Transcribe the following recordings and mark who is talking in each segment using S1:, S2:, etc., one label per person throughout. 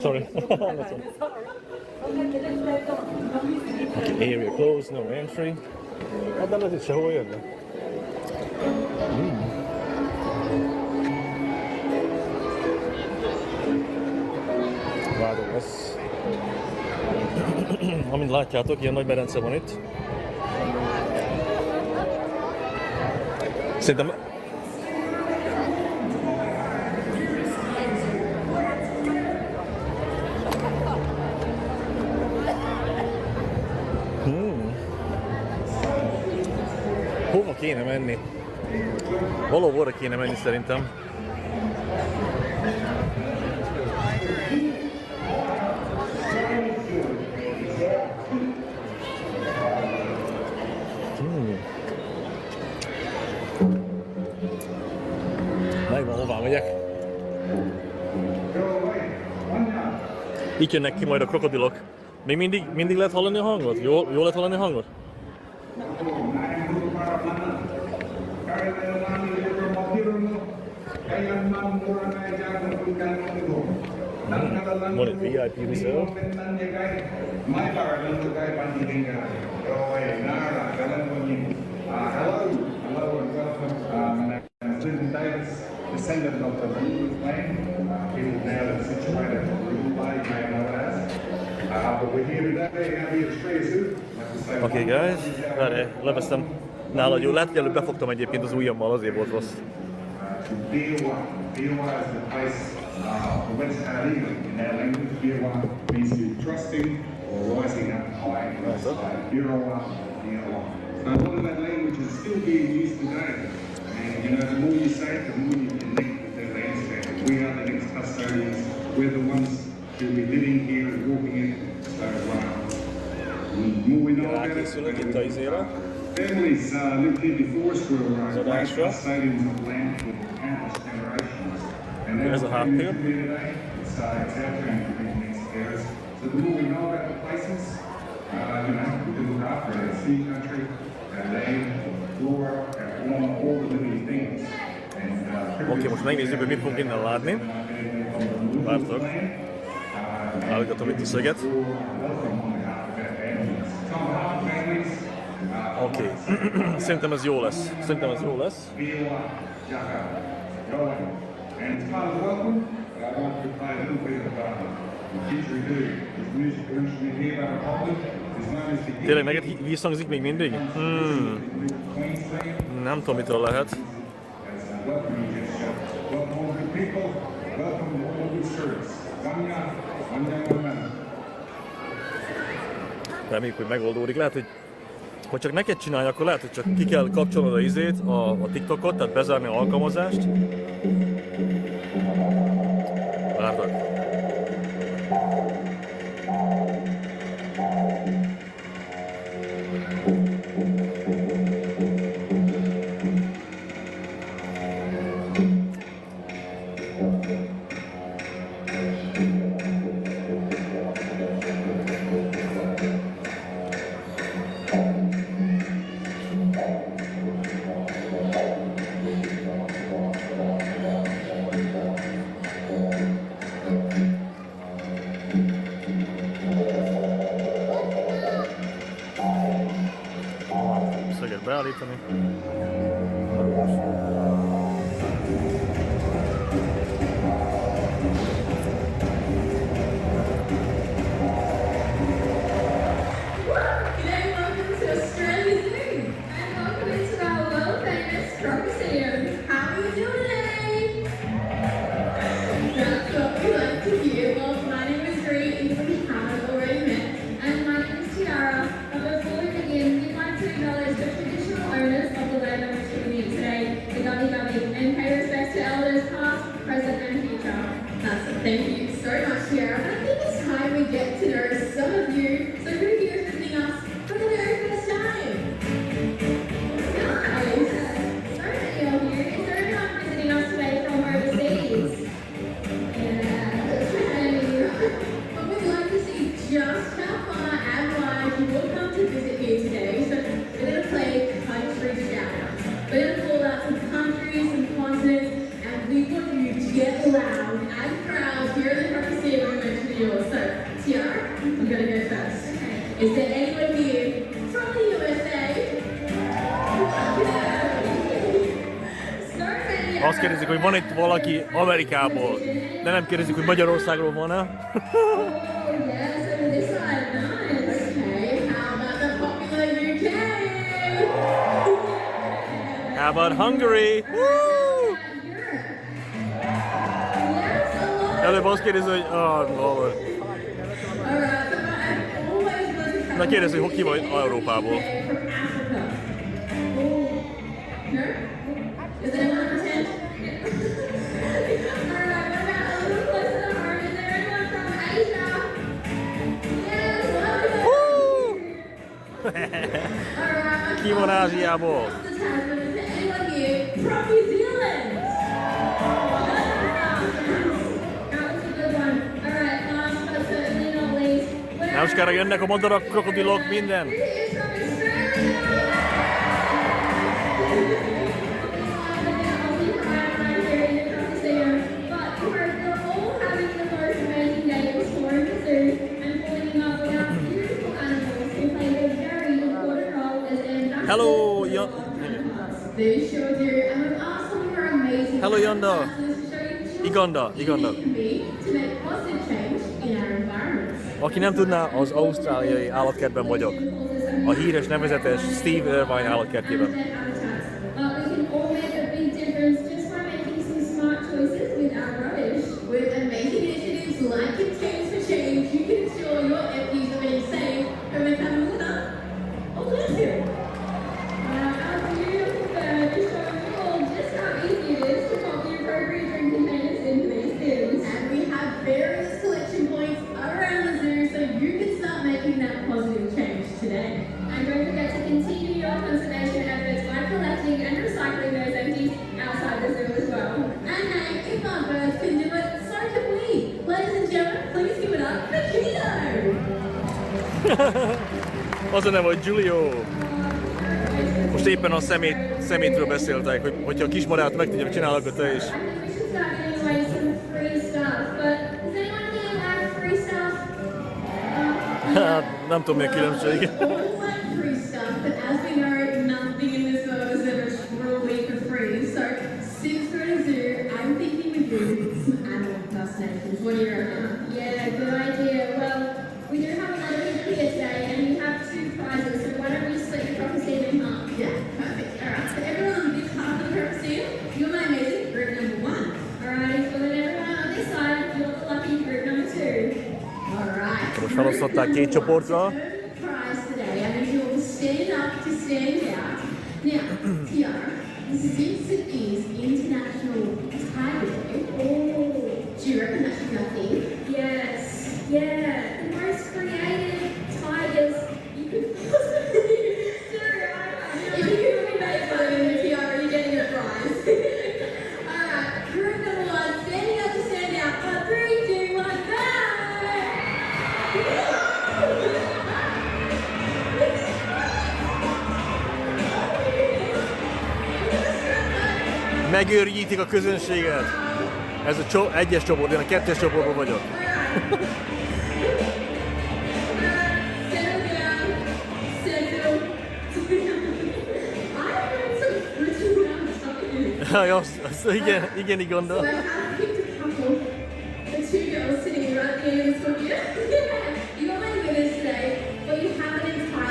S1: Sorry. Okay, area closed, no entry. Hát nem lehet itt sehol jönni. Vágó lesz. Amint látjátok, ilyen nagy medence van itt. Szerintem hova kéne menni? Valahol kéne menni szerintem. Megvan, hová megyek. Itt jönnek ki majd a krokodilok. Még mindig lehet hallani a hangot? Jól lehet hallani a hangot? Van egy VIP reserve.
S2: Descendant of the Blue Plain, people now that's situated in the Blue Plain, you may know that. But we're here today at the Australian Zoo.
S1: Okay guys, várj, leveztem nálad jó. Lehet, hogy előbb befogtam egyébként az ujjammal, azért volt rossz.
S2: Biwa is the place, the West Hardy in our language. Biwa means to be trusting or rising up high. Biwa. So a lot of that language is still being used today. And you know, the more you say it, the more you connect with the landscape. We are the next custodians. We're the ones who will be living here and walking it. So the more we know about it. Families lived here before us were great custodians of land for countless generations. And that's what we're here today. It's our turn to be the next carers. So the more we know about the places, you know, we can look after our sea country, our land, flora, all the living things.
S1: Oké, most megnézzük, hogy mit fogunk innen látni. Vártok. Állítatom itt a szöget. Oké. Szerintem ez jó lesz. Tényleg neked visszhangzik még mindig? Nem tudom, mitől lehet. Reméljük, hogy megoldódik. Lehet, hogy csak neked csinálj, akkor lehet, hogy csak ki kell kapcsolnod a izét, a TikTokot, tehát bezárni az alkalmazást. Vártak. Szöget beállítani.
S3: Thank you so much, Tiara. And I think it's time we get to know some of you. So who here is visiting us for the very first time? Nice. So many of you. Is there anyone visiting us today from overseas? Yeah, okay. But we'd like to see just how far and wide you will come to visit here today. So we're going to play country shout-out. We're going to call out some countries and continents, and we want you to get loud and proud here at the Crocodile. Is there anyone here from the USA?
S1: Azt kérdezik, hogy van itt valaki Amerikából, de nem kérdezik, hogy Magyarországról van-e.
S3: Oh, yes, over this side. Nice. Okay, how about the popular UK?
S1: How about Hungary? Woo! Előbb azt kérdezi, hogy... Na kérdezi, hogy ki vagy Európából. Ki van Ázsiából? Nem sokára jönnek a madarak, krokodilok, minden. Hello, Hello, Yonda. Iganda. Aki nem tudná, az Ausztráliai Állatkertben vagyok. A híres nevezetes Steve Irvine állatkertjében. Az a neve, hogy Giulio. Most éppen a szemétről beszéltek, hogy hogyha a kismarát meg tudja, csinálok a te is. Hát, nem tudom mi a különbség. Most felosztották két csoportra. Megőrjítik a közönséget. Ez a egyes csoport, én a kettes csoportban vagyok. Igen, Iganda.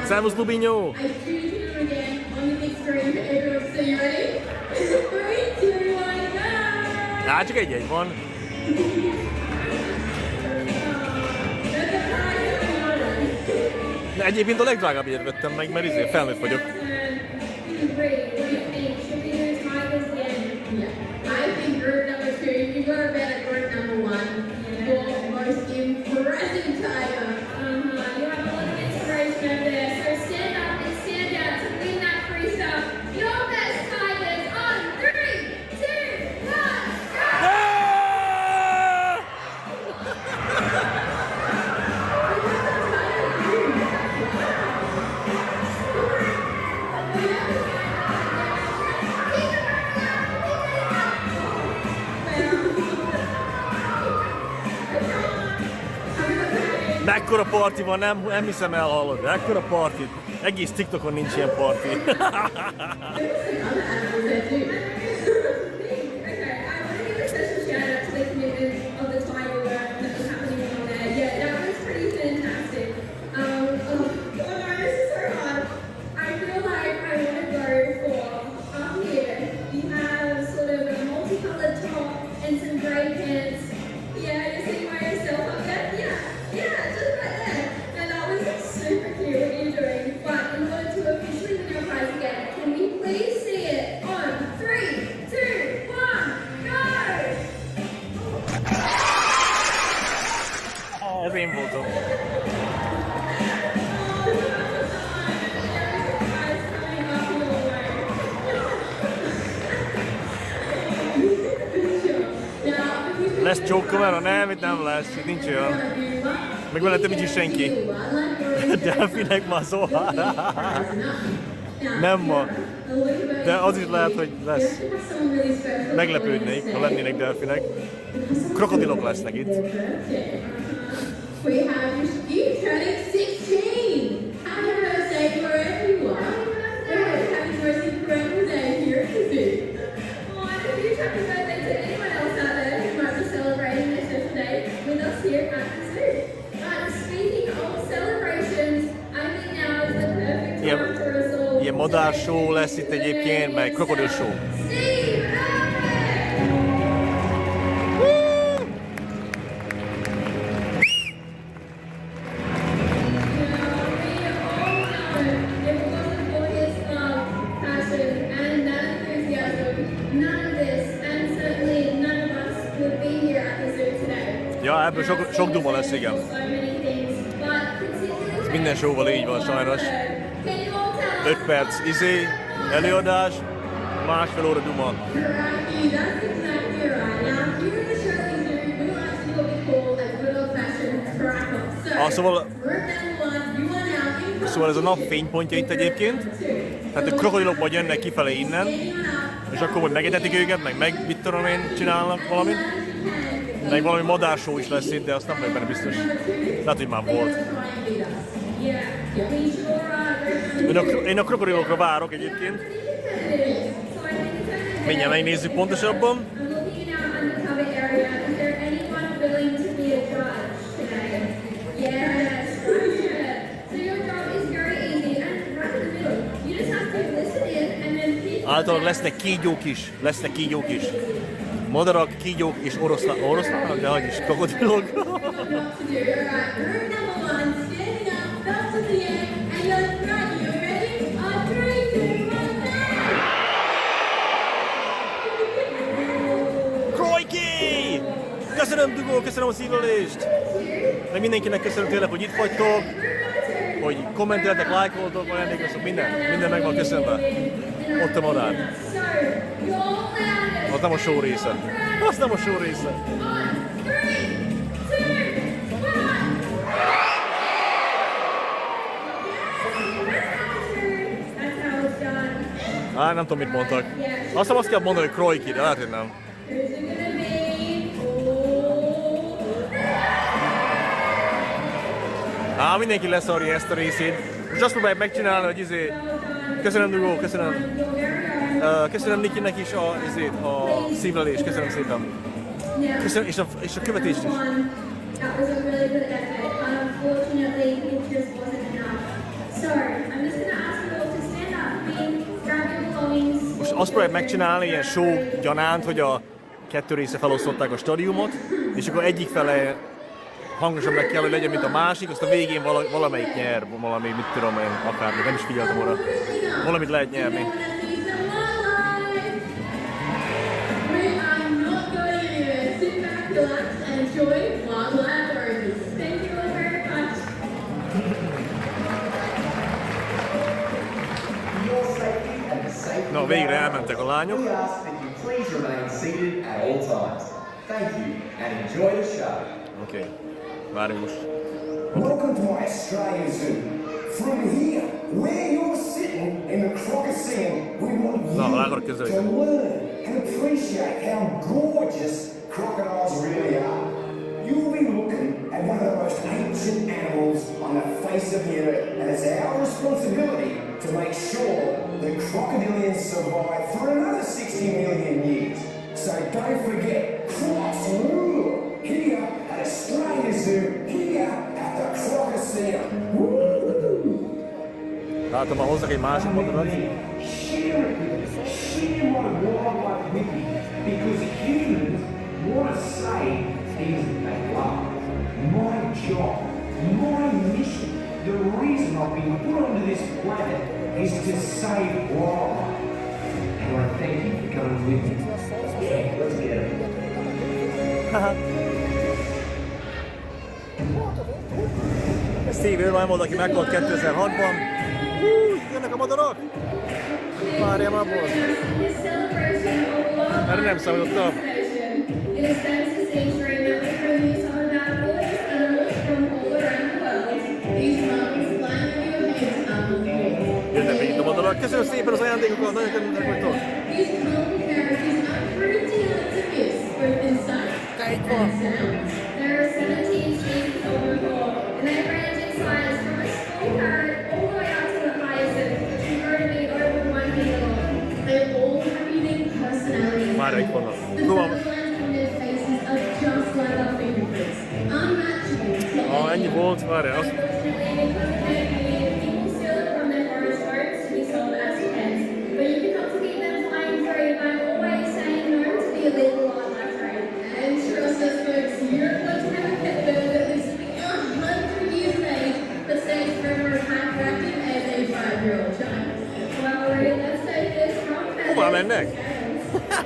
S1: Servus, Lubinho! Hát csak egy van. De egyébként a legdrágább egyet vettem meg, mert felnőtt vagyok. Mekkora parti van, nem hiszem elhallod. Mekkora parti. Egész TikTokon nincs ilyen parti. Ez én voltam. Lesz csókkamera? Nem, itt nem lesz, itt nincs olyan. Meg mellettem nincs is senki. Delfinek ma szóval. Nem ma. De az is lehet, hogy lesz. Meglepődnék, ha lennének delfinek. Krokodilok lesznek itt.
S3: We have you turning 16! Happy birthday for everyone! Happy birthday for everyone here at the zoo! Oh, and a huge happy birthday to anyone else out there who might be celebrating their special day with us here at the zoo. But speaking of celebrations, I think now is the perfect time for us all.
S1: Ilyen madár show lesz itt egyébként, meg krokodil show. Ja, ebből sok duma lesz, igen. Ez minden showval így van sajnos. 5 perc előadás, másfél óra duma. Szóval ez a nap fénypontja itt egyébként. Tehát a krokodilok majd jönnek kifelé innen, és akkor majd megetetik őket, meg mit tudom én, csinálnak valamit. Meg valami madárshow is lesz itt, de azt nem vagyok benne biztos. Lehet, hogy már volt. Én a krokodilokra várok egyébként. Mindjárt megnézzük pontosabban. Általában lesznek kígyók is. Madarak, kígyók és oroszlánok, de hogy is, krokodilok. Krojki! Köszönöm, Dugó, köszönöm a szívelést! Meg mindenkinek köszönöm tényleg, hogy itt vagytok, hogy kommenteltek, lájkoltok, ajándékoztok, minden meg van köszönve. Ott a madár. Az nem a show része. Az nem a show része. Nem tudom, mit mondtak. Azt kell mondani, hogy Krojki, de lehet, hogy nem. Mindenki leszarja ezt a részét. Most azt próbáljuk megcsinálni, hogy köszönöm, Dugó, köszönöm. Köszönöm Nikinek is a szívlelést, köszönöm szépen. Köszönöm, és a követést is. Most azt próbáljuk megcsinálni ilyen show gyanánt, hogy a 2 része felosztották a stadiumot, és akkor egyik fele hangosabbnak kell, hogy legyen, mint a másik, azt a végén valamelyik nyer, valami, mit tudom én, akármi, nem is figyeltem oda. Valamit lehet nyerni. Na, végre elmentek a lányok. Oké, várjunk most.
S4: Welcome to my Australian zoo. From here, where you're sitting in the crocodile, we want you to learn and appreciate how gorgeous crocodiles really are. You'll be looking at one of the most ancient intelligent animals on the face of the earth, and it's our responsibility to make sure the crocodilians survive for another 60 million years. So don't forget, crocs rule here at Australia Zoo, here at the Crocodile.
S1: Látom, ha hozzak egy másik mondatot.
S4: Share my wildlife with you, because humans want to save things that they love. My job, my mission, the reason I've been put onto this planet is to save wildlife. And I thank you for coming with me. Yeah, let's get it.
S1: Steve Irwin volt, aki meghalt 2006-ban. Jönnek a madarak? Várjál már volt. Erre nem számítottam. Jönnek még itt a madarak. Köszönöm szépen az ajándékokat, nagyon kedvesek vagytok. Te itt van.
S3: There are 17 species overall, and they range in size from a small parrot all the way up to the hyacinth, which can grow to be over 1 meter long. They all have unique personalities.
S1: Már itt vannak.
S3: The feathers on their faces are just like our fingerprints, unmatchable.
S1: Ennyi volt, várjál.
S3: Unfortunately, because of their breed, people steal it from their forest homes to be sold as pets. But you can help to keep them flying free by always saying no to the illegal wildlife trade. And trust us, folks, you're going to have a pet bird that lives to be 100 years of age, but stays forever as hyperactive as a 5-year-old child. Well, Ray, let's take this from
S1: Hová mennek?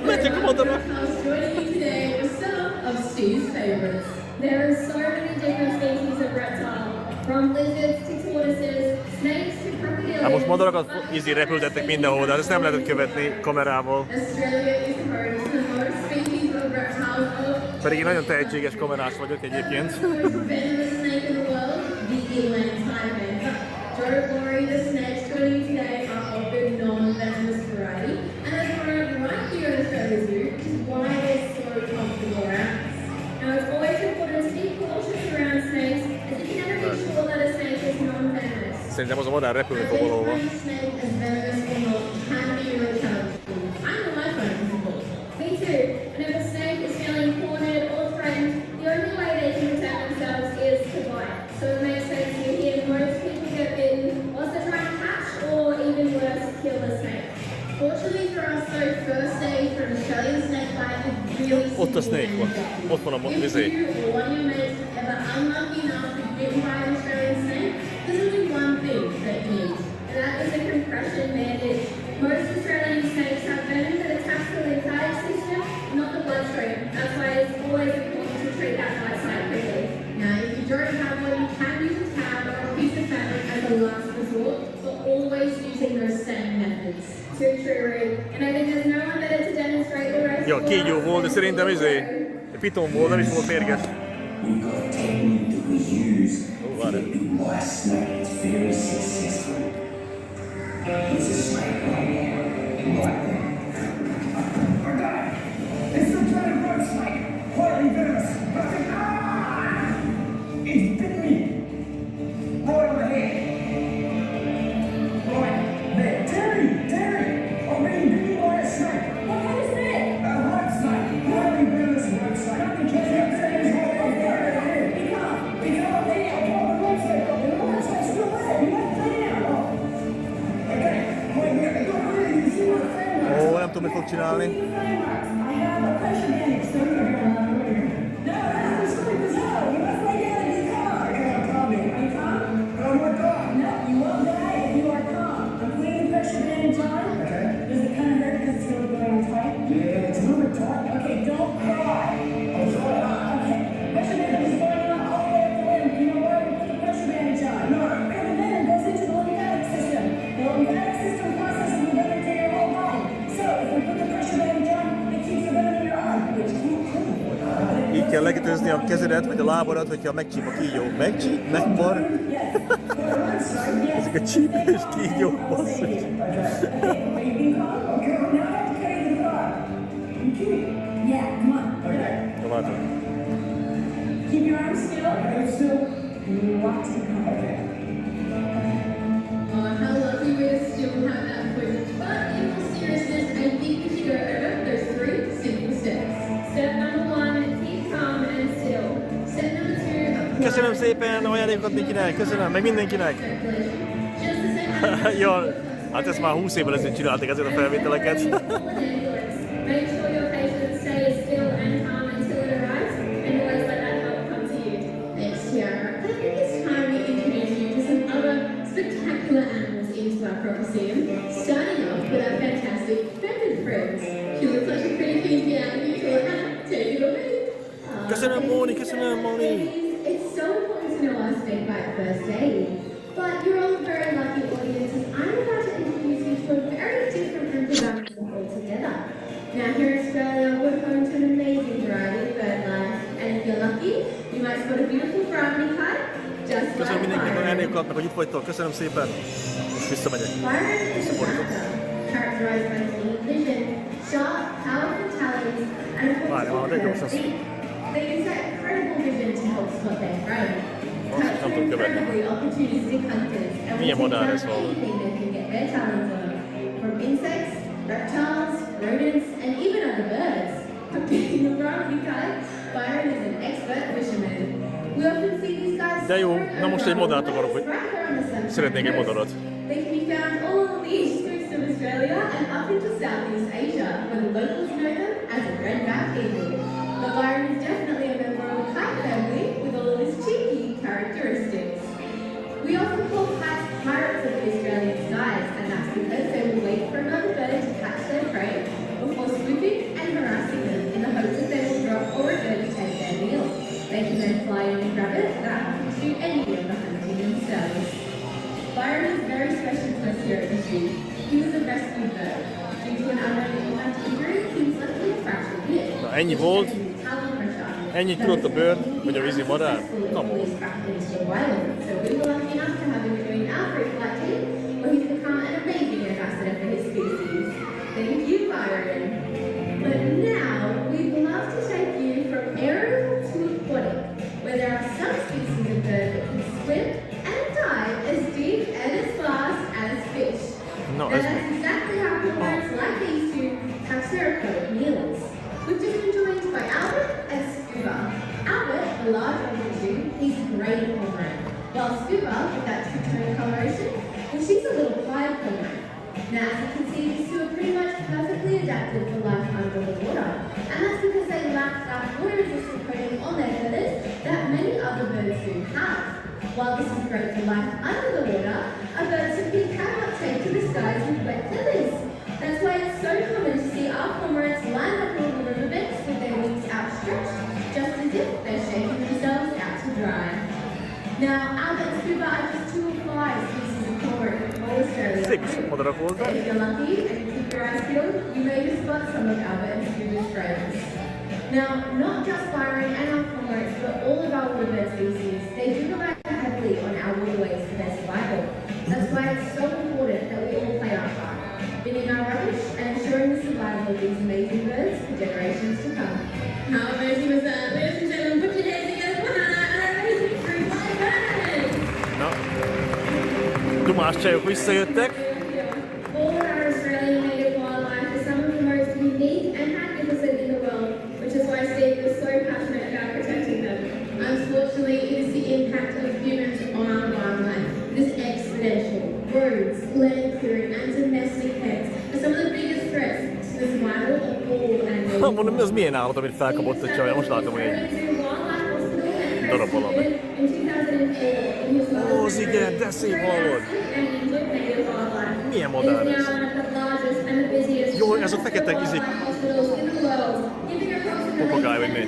S1: Mentek a madarak?
S3: Joining you today with some of Steve's favorites. There are so many different species of reptile, from lizards to tortoises, snakes to crocodiles.
S1: Hát most madarakat repültettek mindenhol, de hát ezt nem lehetett követni kamerával.
S3: Australia is home to the most species of reptiles of
S1: Pedig én nagyon tehetséges kamerás vagyok egyébként.
S3: the most venomous snake in the world, the eland tiger. Don't worry, the snakes joining you today are of the non-venomous variety, and they're grown right here at Australia Zoo, which is why they're so comfortable around us. Now, it's always important to be cautious around snakes, as you can never be sure that a snake is non-venomous.
S1: Szerintem az a madár repülni fog valahova.
S3: Whether a snake is venomous or not can be really challenging. I'm an iPhone before. Me too. And if a snake is feeling cornered or threatened, the only way they can protect themselves is to bite. So it makes sense to hear most people get bitten whilst they're trying to catch or even worse, kill a snake. Fortunately for us, though, first aid for an Australian snake bite is really
S1: Ott a snake van. Ott van a
S3: If
S1: vizé.
S3: you or one of your mates is ever unlucky enough to be bitten by an Australian snake, there's only one thing that you need, and that is a compression bandage. Most Australian snakes have venom that attacks the lymphatic system, not the bloodstream. That's why it's always important to treat that bite site quickly. Now, if you don't have one, you can use a tab or a piece of fabric as a last resort, but always using those same methods. Too true, Reed. And I think there's no one better to demonstrate the rest.
S1: Ja, kígyó volt, de szerintem piton volt, nem is volt mérges.
S4: We've got a technique that we use
S1: várj.
S4: to big my snake. It's very successful. Here's a snake right here. Right there. Okay. It's a giant road snake. Highly venomous. It's bit me. Right on the head. Right there. Terry! I'm being bitten by a snake.
S3: What kind of snake?
S4: A road snake. Highly venomous road snake.
S1: Ó, nem tudom, mit fog csinálni.
S4: Yeah, it's a little bit tight.
S3: Okay, don't cry.
S4: I'll try hard.
S3: Okay, pressure bandage is going on all the way up the limb. You know why we put the pressure bandage on?
S4: No.
S3: Because the venom goes into the lymphatic system. The lymphatic system processes the venom to your whole body. So if we put the pressure bandage on, it keeps the venom in your arm, which keeps cool.
S1: Így kell lekötözni a kezedet, vagy a lábadat, hogyha megcsíp a kígyó. Megcsíp? Megbar? Ezek a csípős kígyók, basszus.
S3: Yeah, come on.
S4: Okay.
S1: Na, várj.
S3: Keep your arms still.
S4: Okay, still. Lots of content.
S3: Oh, how lucky we still have that footage. But in all seriousness, I think we should go over those 3 simple steps. Step number 1, keep calm and still. Step number 2,
S1: Köszönöm szépen ajándékokat Nikinek, köszönöm, meg mindenkinek.
S3: just the same.
S1: Jó, hát ezt már 20 évvel ezelőtt csinálták ezért a felvételeket.
S3: Make sure your patient stays still and calm until it arrives, and always let that help come to you. Next year, I think it's time we introduce you to some other spectacular animals into our Crocodile, starting off with our fantastic feathered friends. She looks like she's pretty keen to get out of here, so Hannah, take it away.
S1: Köszönöm Móni, köszönöm Móni.
S3: It's so important to know our snake bite first aid, but you're all very lucky audiences. I'm about to introduce you to a very different environment altogether. Now here in Australia, we're home to an amazing variety of bird life, and if you're lucky, you might spot a beautiful brownie kite, just
S1: Köszönöm
S3: like
S1: mindenkinek
S3: Byron.
S1: ajándékokat, meg hogy itt vagytok, köszönöm szépen. Most visszamegyek.
S3: Byron is a raptor, characterized by clean vision, sharp, powerful talons, and of course,
S1: Várj, már
S3: curved beak. They use that incredible vision to help spot their prey.
S1: Azt nem tudom követni.
S3: Incredibly opportunistic hunters, and
S1: Milyen
S3: will take
S1: modell
S3: down
S1: ez valami?
S3: anything they can get their talons on, from insects, reptiles, rodents, and even other birds. But being a brownie kite, Byron is an expert fisherman. We often see these guys
S1: De jó,
S3: soaring
S1: na most egy
S3: over
S1: modellt akarok, hogy
S3: right here on the Sunshine
S1: szeretnék egy
S3: Coast.
S1: modellat.
S3: They can be found all along the east coast of Australia and up into Southeast Asia, where the locals know them as a red-backed eagle. But Byron is definitely a member of the kite family with all of his cheeky characteristics. We often call kites pirates of the Australian skies, and that's because they will wait for another bird to catch their prey before swooping and harassing them in the hopes that they will drop or regurgitate their meal. They can then fly in and grab it without having to do any of the hunting themselves. Byron is very special to us here at the zoo. He was a rescue bird. Due to an unknown impact injury, he was left with a fractured hip.
S1: Na, ennyi volt.
S3: Talon pressure.
S1: Ennyit tudott a bőr, vagy a vízi madár? Na,
S3: So we were lucky enough to have him join our free flight team, where he's become an amazing ambassador for his species. Thank you, Byron. But now we'd love to take you from aerial to aquatic, where there are some species of bird that can swim and dive as deep and as fast as fish.
S1: No,
S3: Now
S1: that's-
S3: that's exactly how cormorants like these two catch their aquatic meals. We've just been joined by Albert and Scuba. Albert, the large organism, he's a grey cormorant, while Scuba, with that two-tone coloration, well, she's a little pied cormorant. Now, as you can see, these two are pretty much perfectly adapted for life under the water, and that's because they lack that water-resistant coating on their feathers that many other birds do have. While this is great for life under the water, a bird simply cannot take to the skies with wet feathers. That's why it's so common to see our cormorants lined up along the riverbeds with their wings outstretched, just as if they're shaking themselves out to dry. Now, Albert and Scuba are just 2 of 5 species of cormorant in all Australia.
S1: 6 madarak
S3: But
S1: voltak.
S3: if you're lucky and you keep your eyes peeled, you may just spot some of Albert and Scuba's friends. Now, not just Byron and our cormorants, but all of our waterbird species, they do rely heavily on our waterways for their survival. That's why it's so important that we all play our part, binning our rubbish and ensuring the survival of these amazing birds for generations to come. How amazing was that? Ladies and gentlemen, put your hands together for Hannah and our amazing crew of birds!
S1: Na, dumás csajok visszajöttek.
S3: All of our Australian native wildlife is some of the most unique and magnificent in the world, which is why Steve is so passionate about protecting them. Unfortunately, it is the impact of humans on our wildlife. This exponential, roads, land clearing, and domestic pets are some of the biggest threats to the survival of all our native
S1: Mondom, ez milyen állat, amit felkapott a csaj? Most látom, hogy egy darab valami. Ó, az igen, de szép hallod! Milyen modell ez? Jó, ez a fekete izé... Papagáj, vagy mi?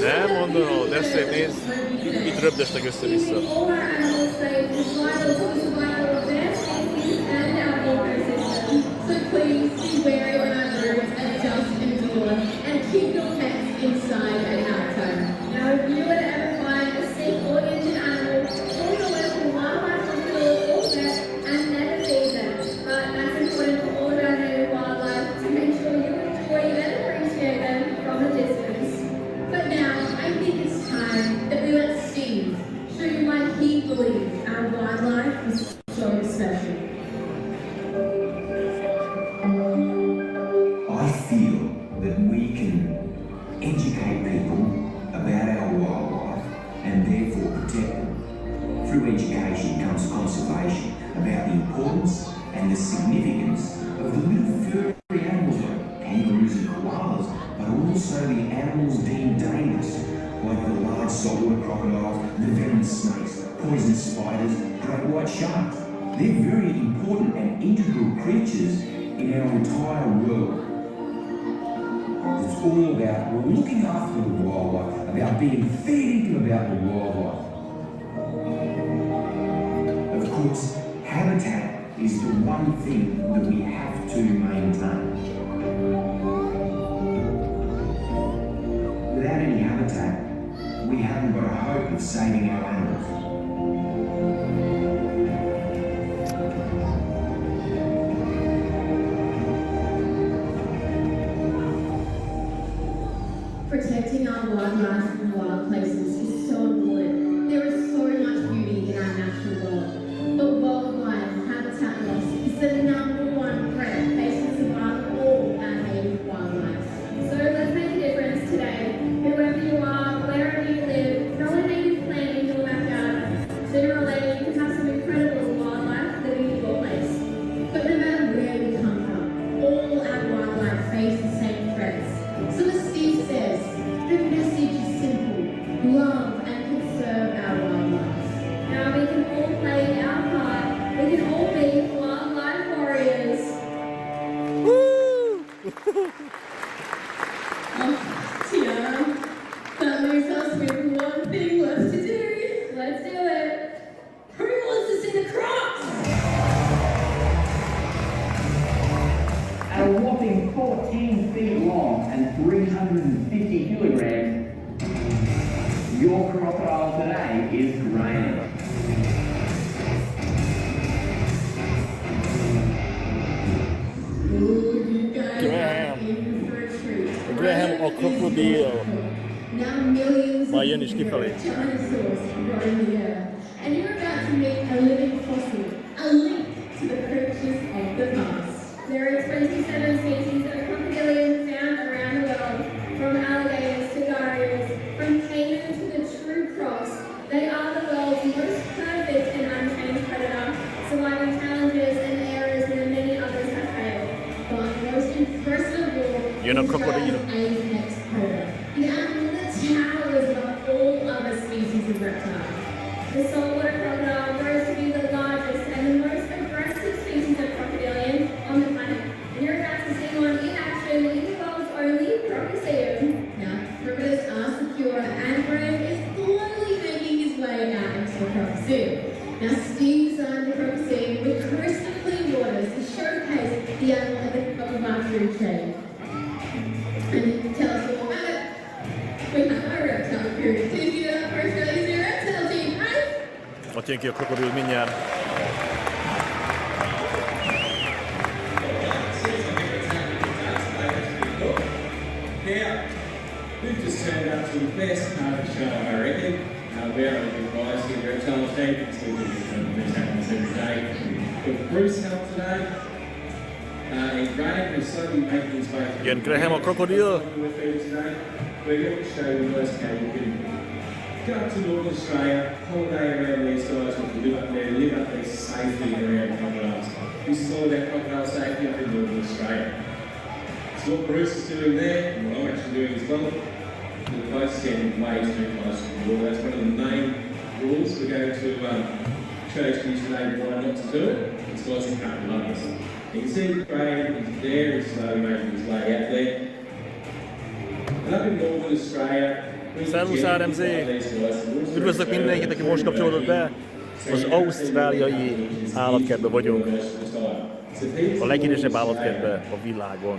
S1: Nem mondom, de szép, nézd! Itt röpdestek össze-vissza. So please be wary when I move and just endure and keep your pets inside at night time. Now if you were to ever find a sick or injured animal, call your local wildlife hospital or vet and never feed them. But that's important for all of our native wildlife to make sure
S4: conservation, about the importance and the significance of the little furry animals like kangaroos and koalas, but also the animals deemed dangerous, like the large saltwater crocodiles, the venomous snakes, poisonous spiders, great white sharks. They're very important and integral creatures in our entire world. It's all about looking after the wildlife, about being fair dinkum about the wildlife. Of course, habitat is the one thing that we have to maintain. Without any habitat, we haven't got a hope of saving our animals.
S3: Protecting our wildlife and wild places is so important. There is so much beauty in our natural world. But worldwide habitat loss is the #1 threat facing survival of all our native wildlife. So let's make a difference today. Whoever you are, wherever you live, throw a native plant in your backyard. Sooner or later you can have some incredible wildlife living in your place. But no matter where we come from, all our wildlife face the same threats. So as Steve says, the message is simple: love and conserve our wildlife. Now we can all play our part. We can all be wildlife warriors.
S1: Woo!
S3: Oh, Tiara, that leaves us with one thing left to do. Let's do it. Who wants to see the crocs?
S5: At a whopping 14 feet long and 350 kilograms, your crocodile today is Graham.
S3: Ooh, you guys
S1: Graham.
S3: are in for a treat.
S1: Graham or crocodile.
S3: Now millions
S1: Maar
S3: of
S1: Jen is kippelig.
S3: dinosaurs roam the earth. And you're about to meet a living fossil, a link to the creatures of the past. There are 27 species of crocodilians found around the world, from alligators to gyros, from caiman to the true crocs. They are the world's most perfect and untamed predator, surviving challenges and errors that many others have failed. But most impressive of all,
S1: You're not
S3: is
S1: crocodile.
S3: Australia's apex predator, the animal that towers above all other species of reptile. The saltwater crocodile grows to be the largest and the most aggressive species of crocodilian on the planet. And you're about to see one in action in the world's only crocoseum. Now, perimeters are secure and Graham is slowly making his way out into the crocoseum. Now, Steve designed the crocoseum with crystal clean waters to showcase the animal at the top of our food chain. And tell us all about it. We have our reptile crew. Please give it up for Australia's new reptile team, right?
S1: Ott jön ki a krokodil mindjárt.
S6: Now, we've just turned up to the best part of the show, I reckon. We're on the guys here, reptile team. Still doing this happens every day. But Bruce helped today. And Graham is slowly making his way through.
S1: Jön Graham a krokodil.
S6: We're going to show you guys how you can go up to North Australia, holiday around these guys, or live up there, live up there safely around crocodiles. This is all about crocodile safety up in Northern Australia. So what Bruce is doing there, and what I'm actually doing as well, the boat standing way too close to the water. That's one of the main rules. We're going to show you today why not to do it. It's guys who can't love us. You can see Graham is there, he's slowly making his way out there. And up in Northern Australia,
S1: Szervusz RMZ! Üdvözlök mindenkit, aki most kapcsolódott be! Az Ausztráliai Állatkertben vagyunk. A legidősebb állatkertben a világon.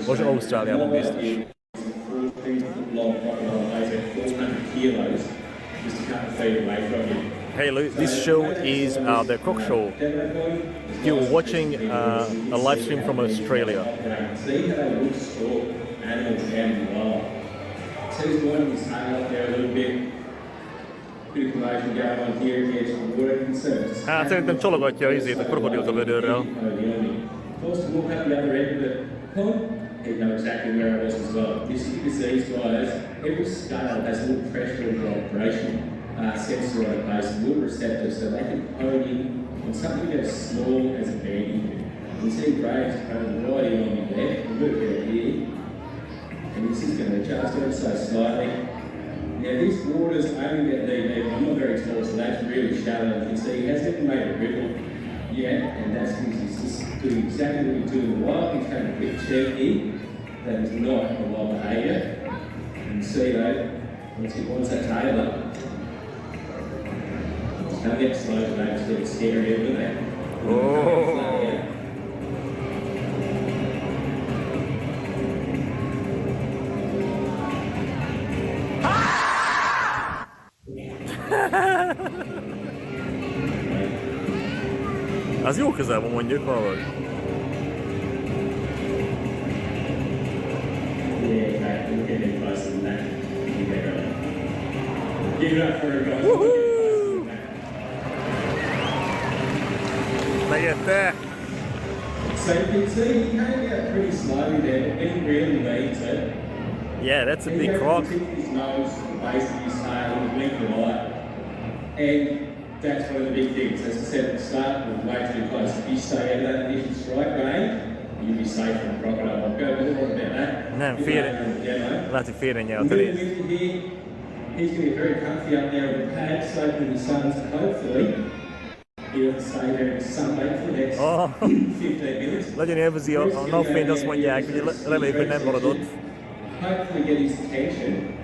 S1: Most Ausztráliában biztos. Hey Lou, this show is the Croc Show. You're watching a live stream from Australia.
S6: See how they look strong animals out in the wild. So he's going to hang up there a little bit. Bit of collision going on here at the edge of the water.
S1: Hát szerintem csalogatja a krokodilt a vödörrel.
S6: Forced to walk up the other end of the pond, he'd know exactly where I was as well. This is these guys, every scale has a little pressure and vibration. sensor on a base, a little receptor, so they can hone in on something as small as a baby. You see Graham's honing right in on your left, a little bit here, and this is going to adjust ever so slightly. Now this water's only about knee deep. I'm not very tall, so that's really shallow. You can see he hasn't even made a ripple yet, and that's because he's just doing exactly what he's doing in the wild. He's having a quick check in. That is not a wild behaviour. You can see though, once he wants that tail up, it's going to get slow to make it sort of scary, isn't it?
S1: Oh. Az jó közel van, mondjuk valahogy.
S6: Yeah, okay, we'll get any closer than that. Give it up for her, guys.
S1: Woohoo! Megette!
S6: So you can see he came out pretty slowly there, but didn't really mean to.
S1: Yeah, that's a
S6: He
S1: big
S6: had to
S1: croc.
S6: tip his nose, the base of his tail, and blink the light. And that's one of the big things. As I said at the start, we're way too close. If you stay out of that initial strike range, you'll be safe from a crocodile. I'll go a bit more about that.
S1: Nem, lehet, hogy félrenyelt a
S6: Here,
S1: részt.
S6: he's going to be very comfy up there with the pad, soaking in the sun, so hopefully he doesn't stay there in the sunbake for the next
S1: Oh.
S6: 15 minutes.
S1: Nagyon élvezi a napfényt, azt mondják, hogy reméljük, hogy nem marad ott.
S6: Hopefully get his attention.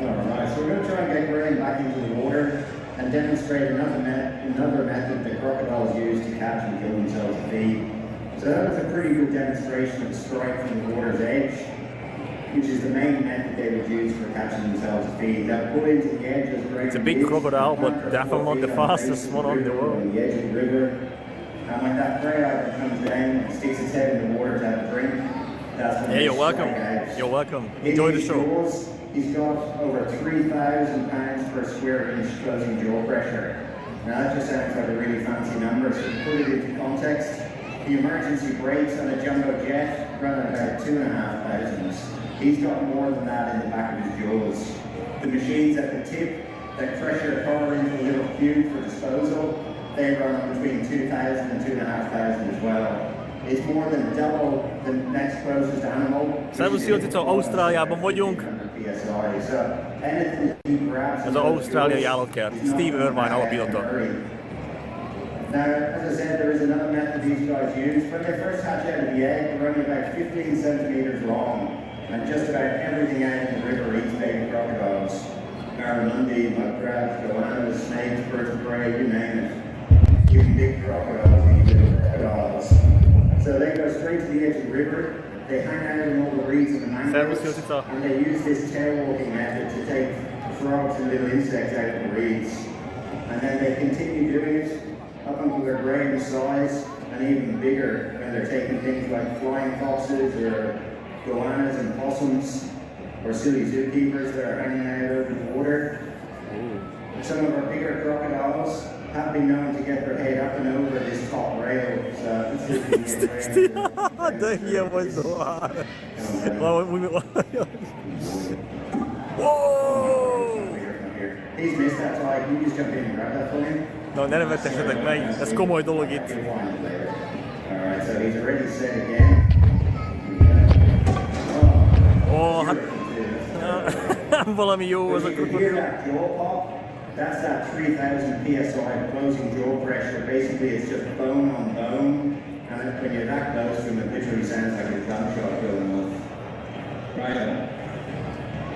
S7: Alright, so we're going to try and get Graham back into the water and demonstrate another method that crocodiles use to catch and kill themselves to feed. So that was a pretty good demonstration of a strike from the water's edge, which is the main method they would use for catching themselves to feed. They'll pull into the edge as Graham
S1: It's a big crocodile, but definitely not the fastest one on the world.
S7: On the edge of the river. And when that prey item comes down and sticks its head in the water to have a drink, that's when
S1: Hey,
S7: they
S1: you're welcome.
S7: strike out.
S1: You're welcome.
S7: In
S1: Enjoy the
S7: these
S1: show.
S7: jaws, he's got over 3,000 pounds per square inch closing jaw pressure. Now that just sounds like a really fancy number, so to put it into context, the emergency brakes on a jumbo jet run at about 2,500. He's got more than that in the back of his jaws. The machines at the tip that crush your car into a little cube for disposal, they run on between 2,000 and 2,500 as well. It's more than double the next closest animal.
S1: Szervusz, Józsica, Ausztráliában vagyunk. Ez az Ausztráliai Allatkertes. Steve Irvine alapította.
S7: Now, as I said, there is another method these guys use. When they first hatch out of the egg, they're only about 15 centimeters long, and just about everything out in the river eats baby crocodiles. Barramundi, mud crabs, goannas, snakes, birds of prey, you name it. Even big crocodiles eat little crocodiles. So they go straight to the edge of the river. They hang out in all the reeds and the mangroves, and they use this tail walking method to take frogs and little insects out of the reeds. And then they continue doing it up until they're growing in size and even bigger when they're taking things like flying foxes or goannas and possums or silly zookeepers that are hanging out over the water. Some of our bigger crocodiles have been known to get their head up and over this top rail, so let's see if we can get around.
S1: De ilyen vagy szóval. Whoa!
S7: He's missed that flag. Can you just jump in and grab that for me?
S1: Na, ne nevettessetek meg, ez komoly dolog itt.
S7: Alright, so he's already set again.
S1: Ó, hát... valami jó az a krokodil.
S7: That's that 3,000 psi closing jaw pressure. Basically, it's just bone on bone, and when you're that close to him, it literally sounds like a gunshot going off.
S6: Right.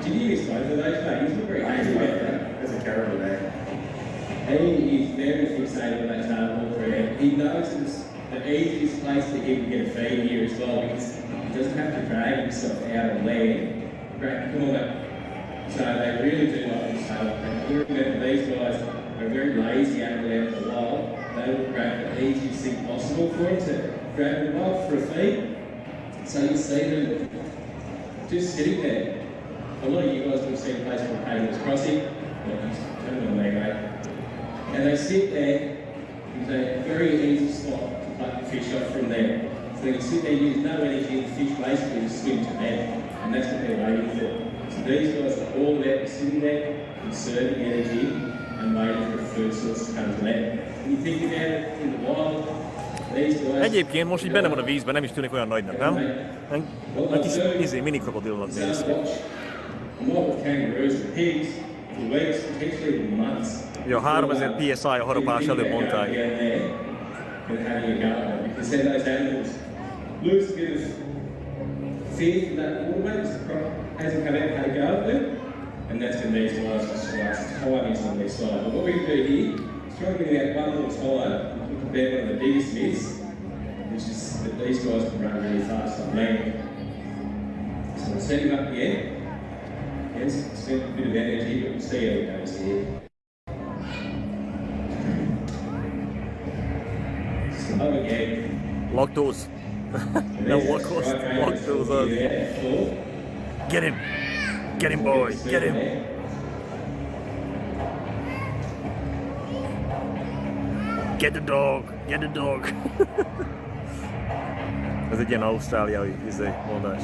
S6: Did you use both of those days? He's not very happy about that.
S7: That's a terrible day.
S6: He is very fixated on that tail all through. He knows it's the easiest place for him to get a feed here as well, because he doesn't have to drag himself out of land. Come on up. So they really do like this tail. And remember, these guys are very lazy out there in the wild. They will grab the easiest thing possible for him to grab them off for a feed. So you see them just sitting there. A lot of you guys would have seen a place called Hazel's Crossing. Turn on me, mate. And they sit there. It's a very easy spot to pluck the fish off from there. So they can sit there, use no energy, and the fish basically just swim to bed. And that's what they're waiting for. So these guys are all about sitting there, conserving energy and waiting for a food source to come to them. When you think about it in the wild, these guys...
S1: Egyébként most így benne van a vízben, nem is tűnik olyan nagynak, nem? Egy kis mini krokodilnak néz ki.
S6: Not with kangaroos and pigs, for weeks, potentially even months.
S1: Ja, 3000 PSI a harapás előbb mondták.
S6: And having a go at it, because then those animals lose a bit of fear from that waterway, because the crop hasn't come out, had a go at them, and that's when these guys just start timings on their side. But what we can do here is try and get out one little tire, we can bear one of the biggest myths, which is that these guys can run really fast on land. So we'll set him up here. Yes, spend a bit of energy, but we'll see how it goes here. Slow again.
S1: Lactose. No, lactose. Get him! Get him, boy! Get him! Get the dog! Get the dog! Ez egy ilyen ausztráliai mondás.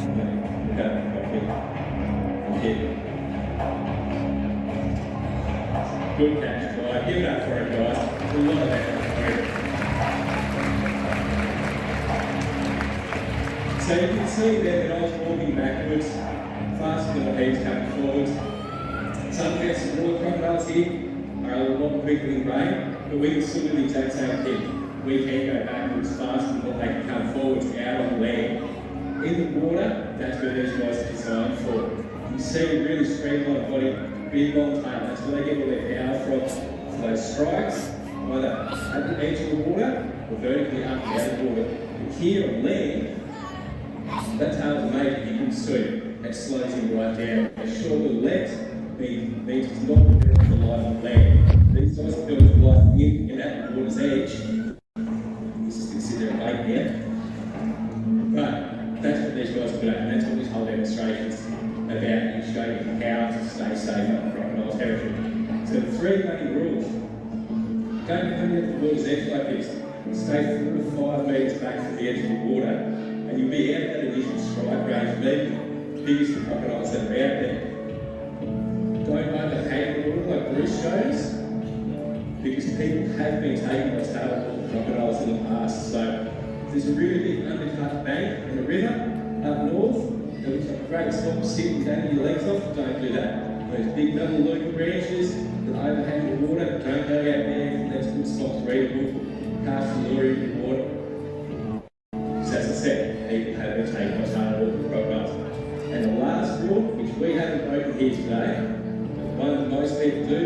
S6: Good catch, guys. Give it up for it, guys. A lot of that. So you can see there that I was walking backwards, faster than the head's coming forwards. Some fancy water crocodiles here are a lot more quicker than brain, but we can still do the exact same thing. We can go backwards faster than what they can come forwards out on land. In the water, that's where these guys are designed for. You see a really streamlined body, big long tail, that's where they get all their power from. So those strikes, either at the edge of the water or vertically up and out of the water. But here on land, that tail's made you can swim. That slows him right down. A shorter legs means it's not built for life on land. These guys are built for life in at the water's edge. This is considered a lake here. But that's what these guys are good at, and that's what this whole demonstration is about, is showing you how to stay safe on crocodile territory. So the three main rules. Don't come at the water's edge like this. Stay 4 to 5 metres back from the edge of the water, and you'll be out of that initial strike range of even the biggest crocodiles that are out there. Don't overhang the water like Bruce shows, because people have been taking those tailed crocodiles in the past. So if there's a really big undercut bank in a river up north, that looks like a great spot to sit and dangle your legs off, don't do that. Those big double looping branches that overhang the water, don't go out there. That's good spots to read a book, cast the lure into the water. As I said, people have been taking those tailed crocodiles. And the last rule, which we haven't broken here today, but one that most people do,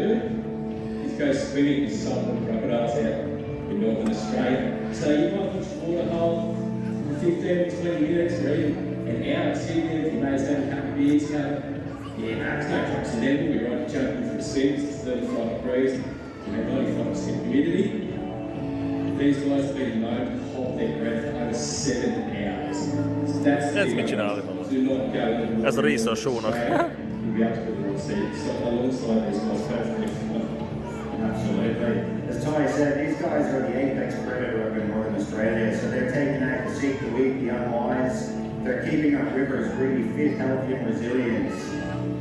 S6: is go swimming with saltwater crocodiles out in Northern Australia. So you might push the water hole for 15 to 20 minutes or even an hour sitting there if you may have a couple of beers going. Yeah, no, it's no accidental. We're right jumping for a swim, it's 35 degrees, and 95% humidity. These guys have been known to hold their breath for over 7 hours. So that's
S1: mit csinálni magad?
S6: do not go in the water.
S1: Ez a része a show-nak.
S6: You'll be able to put the seat alongside these guys perfectly.
S7: Absolutely. As Ty said, these guys are the apex predator up in Northern Australia, so they're taking out the sick, the weak, the unwise. They're keeping our rivers really fit, healthy, and resilient.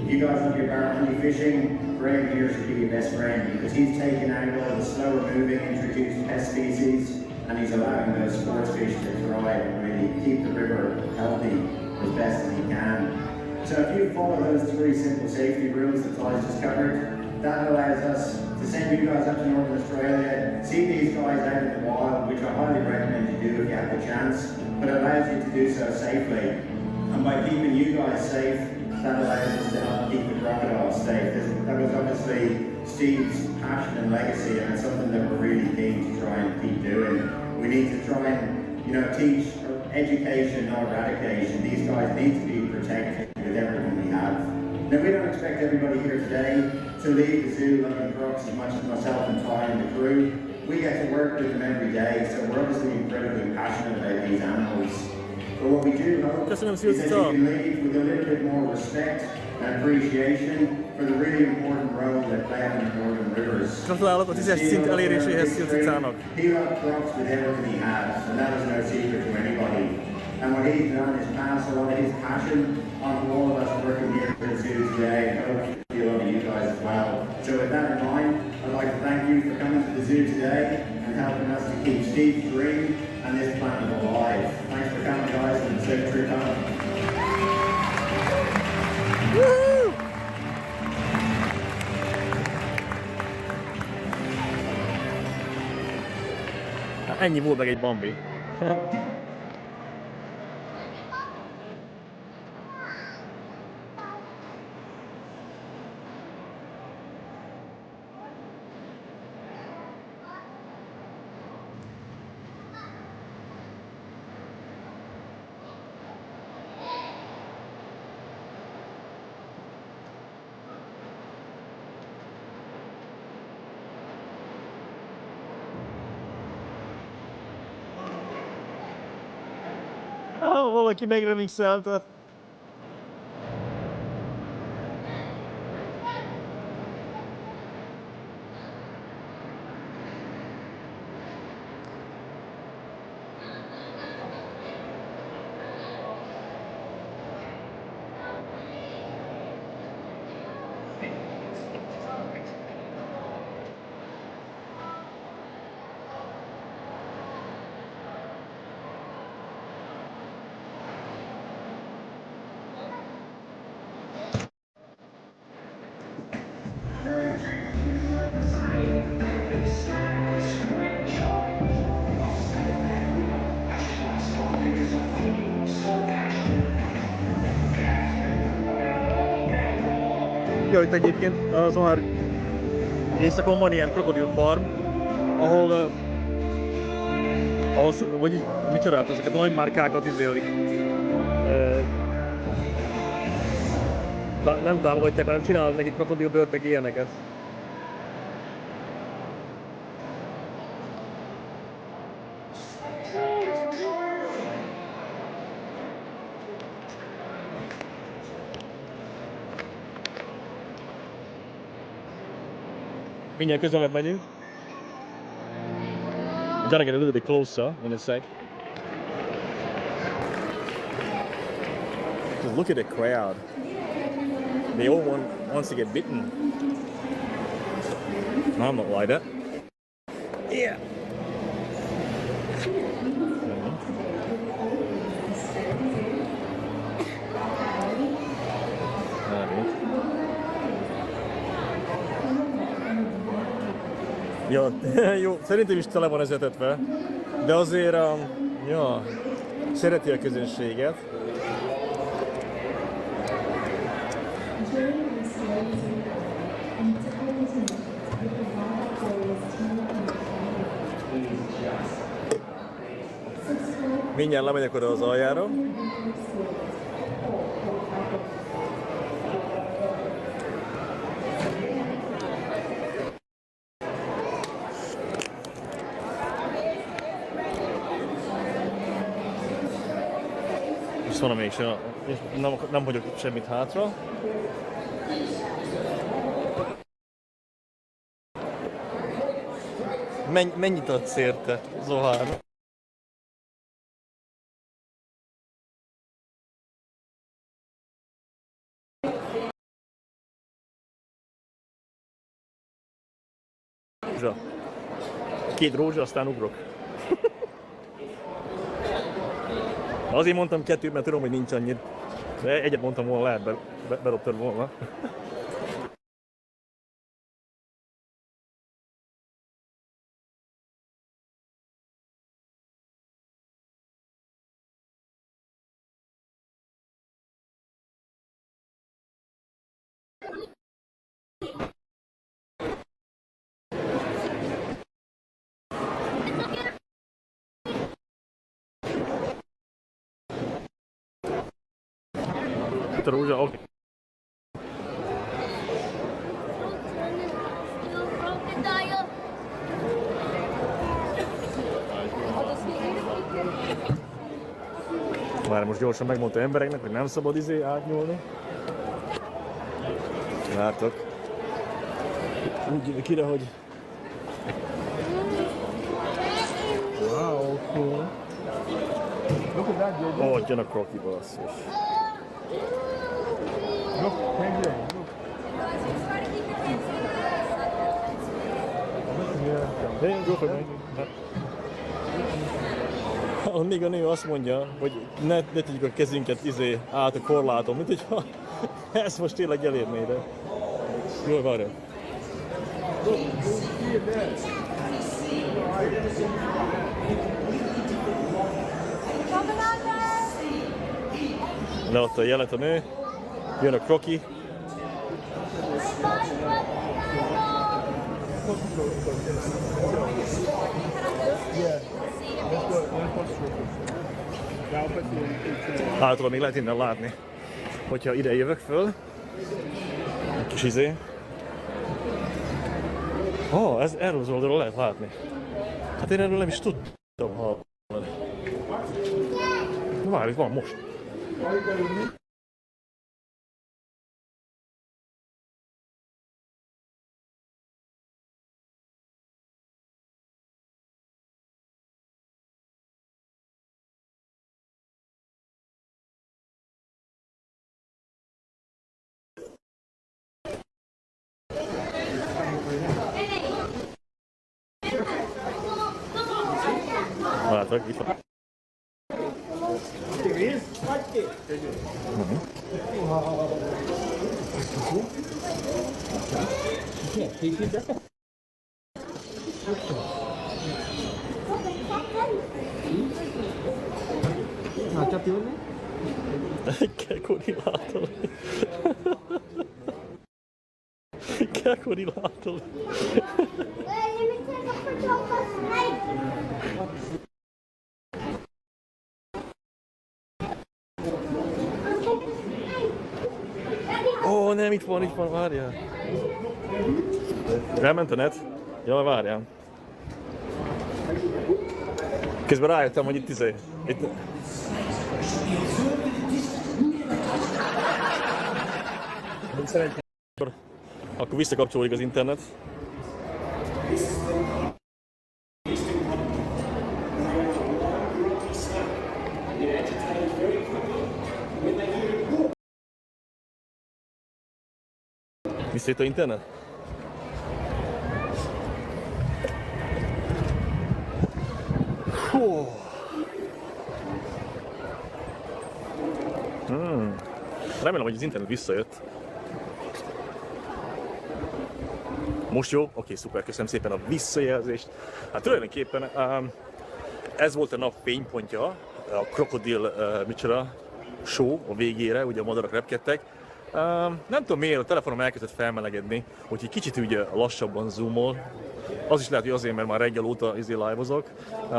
S7: If you guys love your barramundi fishing, Graham here should be your best friend, because he's taking out all the slower moving, introduced pest species, and he's allowing those sports fish to thrive and really keep the river healthy as best as he can. So if you follow those 3 simple safety rules that Ty's just covered, that allows us to send you guys up to Northern Australia, see these guys out in the wild, which I highly recommend you do if you have the chance, but it allows you to do so safely. And by keeping you guys safe, that allows us to help keep the crocodiles safe. That was obviously Steve's passion and legacy, and it's something that we're really keen to try and keep doing. We need to try and, teach education, not eradication. These guys need to be protected with everything we have. Now, we don't expect everybody here today to leave the zoo loving crocs as much as myself and Ty and the crew. We get to work with them every day, so we're obviously incredibly passionate about these animals. But what we do hope is that you can leave with a little bit more respect and appreciation for the really important role that they have in the northern rivers.
S1: Gratulálok a 10-es szint eléréséhez Szilcicának.
S7: He loved crocs with everything he has, and that is no secret to anybody. And what he's done is pass a lot of his passion on all of us working here at the zoo today, and hopefully all of you guys as well. So with that in mind, I'd like to thank you for coming to the zoo today and helping us to keep Steve's dream and this planet alive. Thanks for coming, guys, and safe trip home.
S1: Ennyi volt meg egy Bambi. Valaki megremixeltet. Ja, itt egyébként az már északon van ilyen krokodil farm, ahol vagy micsoda, ezeket a nagy márkákat izélik. Nem támogatják, hanem csinálnak nekik krokodilbőrt, meg ilyeneket. Mindjárt közelebb megyünk. I'm gonna get a little bit closer in a sec. Just look at the crowd. They all wants to get bitten. No, I'm not like that. Yeah. Ja, jó, szerintem is tele van ez etetve, de azért ja, szereti a közönséget. Mindjárt lemegyek oda az aljára. Just wanna make sure, nem hagyok semmit hátra. Mennyit adsz érte, Zohár? Rózsa. 2 rózsa, aztán ugrok. Azért mondtam 2, mert tudom, hogy nincs annyit. De egyet mondtam volna, lehet bedobtad volna. Itt a rózsa, oké. Már most gyorsan megmondta embereknek, hogy nem szabad átnyúlni. Látok. Úgy jövök ide, hogy... Wow, cool. Look at that, Jojo. Ott jön a kroki basszus. Még a nő azt mondja, hogy ne tegyük a kezünket át a korláton, mint hogyha ezt most tényleg elérné, de jól várja. Leadta a jelet a nő, jön a kroki. Általában még lehet innen látni, hogyha ide jövök föl. Egy kis izé. Ez erről az oldalról lehet látni. Hát én erről nem is tudtam hallani. Várj, van most. Látok, itt van. Kekorilától. Kekorilától. Nem, itt van, várjál. Elment a net? Jaj, várjál. Közben rájöttem, hogy itt itt... Akkor visszakapcsolódik az internet. Visszajött a internet? Remélem, hogy az internet visszajött. Most jó? Oké, szuper, köszönöm szépen a visszajelzést. Hát tulajdonképpen ez volt a nap fénypontja, a Crocodile show a végére, ugye a madarak repkedtek. Nem tudom miért, a telefonom elkezdett felmelegedni, hogy egy kicsit ugye lassabban zoomol. Az is lehet, hogy azért, mert már reggel óta live-ozok.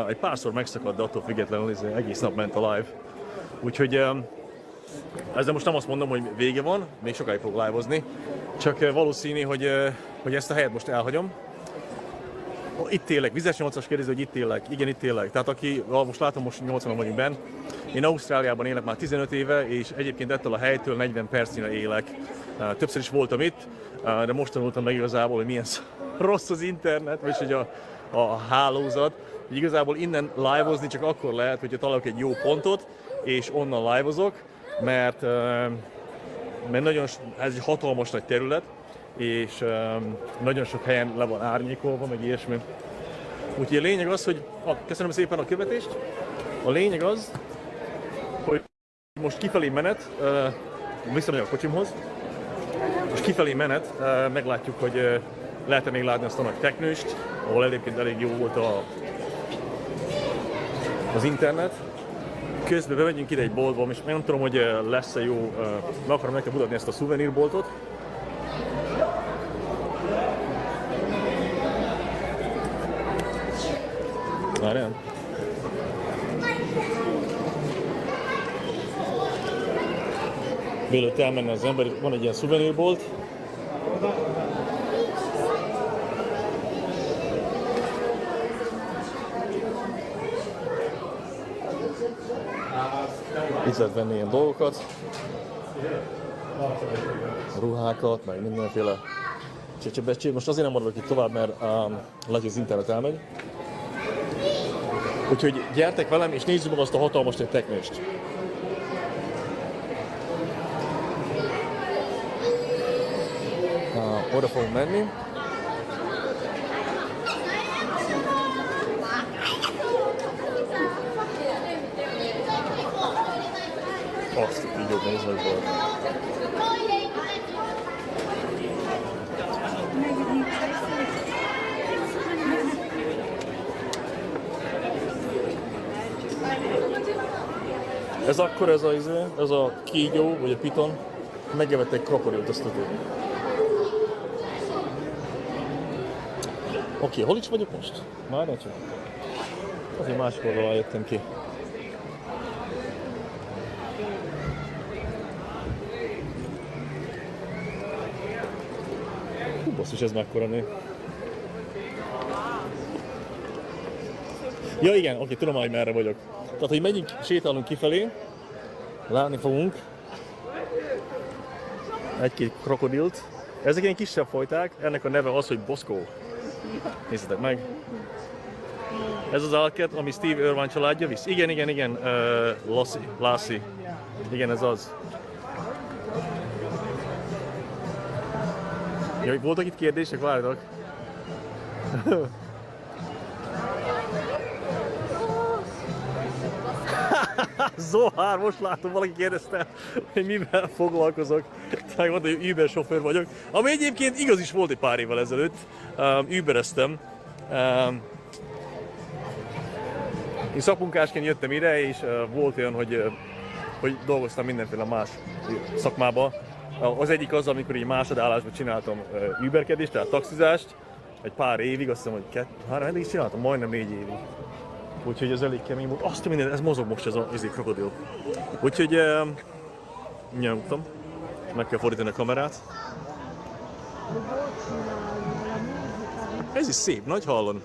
S1: Egy párszor megszakadt, de attól függetlenül egész nap ment a live. Úgyhogy ezzel most nem azt mondom, hogy vége van, még sokáig fog live-ozni. Csak valószínű, hogy ezt a helyet most elhagyom. Itt élek, Vizes 8-as kérdezi, hogy itt élek. Igen, itt élek. Tehát aki, most látom, most 80-an vagyunk benn. Én Ausztráliában élek már 15 éve, és egyébként ettől a helytől 40 percnyire élek. Többször is voltam itt, de most tanultam meg igazából, hogy milyen rossz az internet, vagy hogy a hálózat. Igazából innen live-ozni csak akkor lehet, hogyha találok egy jó pontot, és onnan live-ozok, mert nagyon, ez egy hatalmas nagy terület, és nagyon sok helyen le van árnyékolva, meg ilyesmi. Úgyhogy a lényeg az, hogy köszönöm szépen a követést. A lényeg az, hogy most kifelé menet, visszamegyek a kocsimhoz, most kifelé menet, meglátjuk, hogy lehet-e még látni azt a nagy teknőst, ahol egyébként elég jó volt az internet. Közben bemegyünk ide egy boltba, és nem tudom, hogy lesz-e jó, meg akarom nektek mutatni ezt a szuvenírboltot. Várjál. Mielőtt elmenne az ember, van egy ilyen szuvenírbolt. Itt lehet venni ilyen dolgokat, ruhákat, meg mindenféle csecsebecsét. Most azért nem maradok itt tovább, mert lehet, az internet elmegy. Úgyhogy gyertek velem, és nézzük meg azt a hatalmas teknőst. Oda fogunk menni. Azt így jobb nézni, hogy volt. Ez akkor ez a kígyó, vagy a piton, megevett egy krokodilt, azt tudod. Oké, hol is vagyok most? Már ne csak. Azért másik oldalon jöttem ki. Hú, basszus, ez mekkora nő. Ja igen, oké, tudom már, hogy merre vagyok. Tehát, hogy megyünk, sétálunk kifelé, látni fogunk egy-két krokodilt. Ezek ilyen kisebb fajták, ennek a neve az, hogy boszkó. Nézzetek meg. Ez az állatkert, ami Steve Irwin családja visz. Igen, Lassie. Igen, ez az. Ja, voltak itt kérdések, várjatok. Zohár, most látom, valaki kérdezte, hogy mivel foglalkozok. Tehát mondta, hogy Uber sofőr vagyok. Ami egyébként igaz is volt egy pár évvel ezelőtt. Ubereztem. Én szakmunkásként jöttem ide, és volt olyan, hogy dolgoztam mindenféle más szakmába. Az egyik az, amikor így másodállásban csináltam Uberkedést, tehát taxizást. Egy pár évig, azt hiszem, hogy három évig csináltam, majdnem 4 évig. Úgyhogy ez elég kemény volt. Azt minden, ez mozog most ez a krokodil. Úgyhogy nyomtam. Meg kell fordítani a kamerát. Ez is szép, nagy hallon.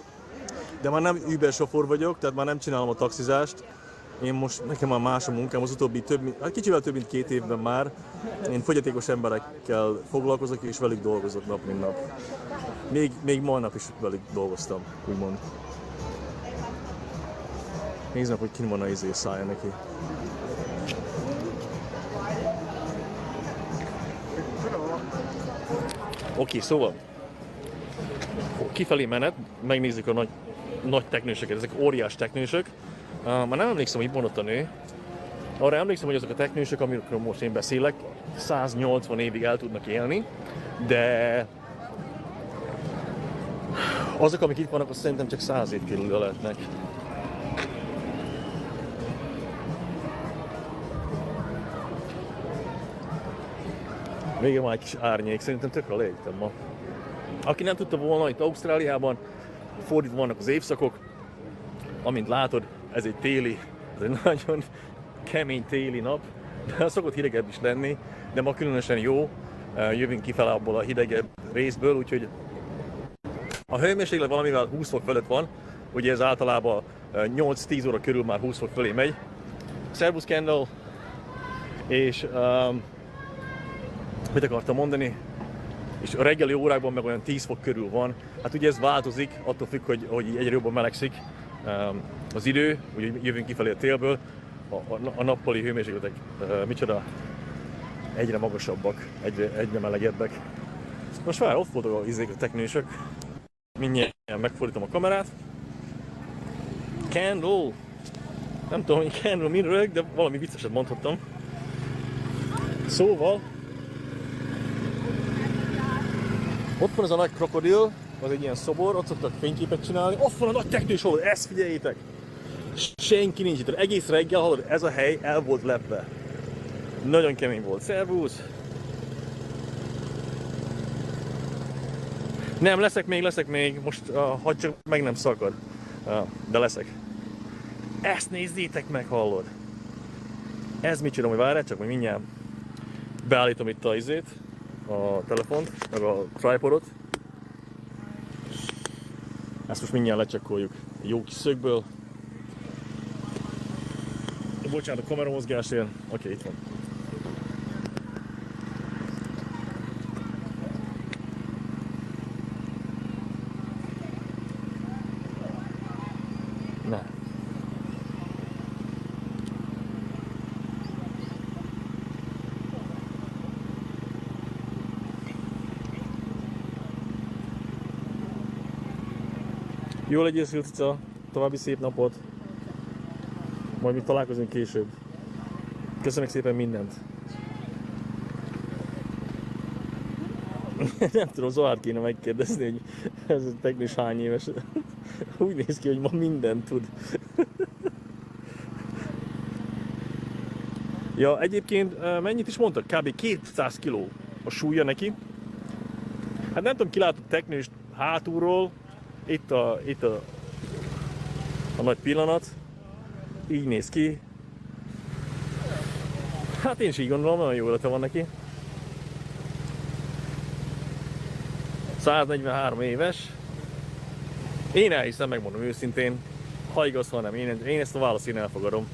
S1: De már nem Uber sofőr vagyok, tehát már nem csinálom a taxizást. Én most, nekem már más a munkám, az utóbbi kicsivel több mint 2 évben már. Én fogyatékos emberekkel foglalkozok és velük dolgozok nap mint nap. Még mai nap is velük dolgoztam, úgymond. Nézd meg, hogy kin van a szája neki. Oké, szóval kifelé menet, megnézzük a nagy teknősöket, ezek óriás teknősök. Már nem emlékszem, hogy mondott a nő. Arra emlékszem, hogy azok a teknősök, amikről most én beszélek, 180 évig el tudnak élni, de azok, amik itt vannak, azt szerintem csak 100 év körül lehetnek. Végül már egy kis árnyék, szerintem tökre légtem ma. Aki nem tudta volna, itt Ausztráliában fordítva vannak az évszakok. Amint látod, ez egy nagyon kemény téli nap, de szokott hidegebb is lenni, de ma különösen jó. Jövünk kifele abból a hidegebb részből, úgyhogy a hőmérséklet valamivel 20 fok fölött van, ugye ez általában 8-10 óra körül már 20 fok fölé megy. Szervusz Kendall, és mit akartam mondani? És a reggeli órákban meg olyan 10 fok körül van. Hát ugye ez változik, attól függ, hogy egyre jobban melegszik az idő, ugye jövünk kifelé a télből, a nappali hőmérsékletek micsoda, egyre magasabbak, egyre melegebbek. Most már ott voltak a teknősök, mindjárt megfordítom a kamerát. Kendall! Nem tudom, hogy Kendall min rög, de valami vicceset mondhattam. Szóval ott van ez a nagy krokodil, az egy ilyen szobor, ott szoktak fényképet csinálni. Ott van a nagy teknős hol, ezt figyeljétek! Senki nincs itt, egész reggel, hallod, ez a hely el volt lepve. Nagyon kemény volt. Szervusz! Nem, leszek még, most hadd csak meg nem szakad. De leszek. Ezt nézzétek meg, hallod! Ez mit csinálom, hogy várjál, csak majd mindjárt beállítom itt a telefont, meg a tripodot. Ezt most mindjárt lecsekkoljuk jó kis szögből. Bocsánat a kameramozgásért. Oké, itt van. Na. Jó legyél, Szilcica, további szép napot. Majd mi találkozunk később. Köszönök szépen mindent. Nem tudom, Zohár kéne megkérdezni, hogy ez a technikus hány éves. Úgy néz ki, hogy ma mindent tud. Ja, egyébként mennyit is mondtak? Kb. 200 kg a súlya neki. Hát nem tudom, ki látott technőst hátulról. Itt a nagy pillanat. Így néz ki. Hát én is így gondolom, nagyon jó élete van neki. 143 éves. Én elhiszem, megmondom őszintén. Ha igaz, ha nem, én ezt a választ én elfogadom.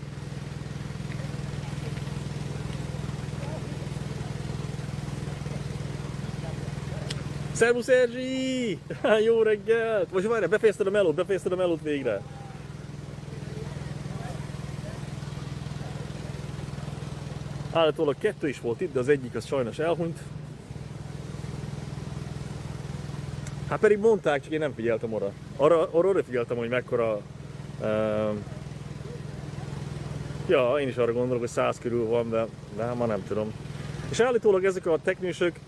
S1: Szervusz Erzsi! Jó reggelt! Most várjál, befejezted a melót végre. Állítólag 2 is volt itt, de az egyik az sajnos elhunyt. Hát pedig mondták, csak én nem figyeltem oda. Arra figyeltem, hogy mekkora... ja, én is arra gondolok, hogy 100 körül van, de ma nem tudom. És állítólag ezek a technősök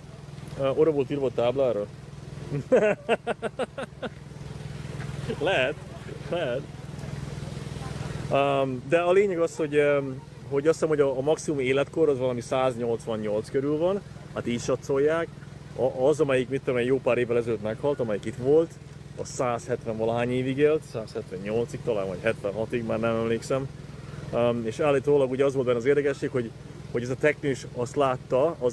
S1: oda volt írva a táblára? Lehet. De a lényeg az, hogy azt hiszem, hogy a maximum életkor az valami 188 körül van, hát így satszolják. Az, amelyik mit tudom, jó pár évvel ezelőtt meghalt, amelyik itt volt, az 170 valahány évig élt, 178-ig talán, vagy 76-ig, már nem emlékszem. És állítólag ugye az volt benne az érdekesség, hogy ez a technős az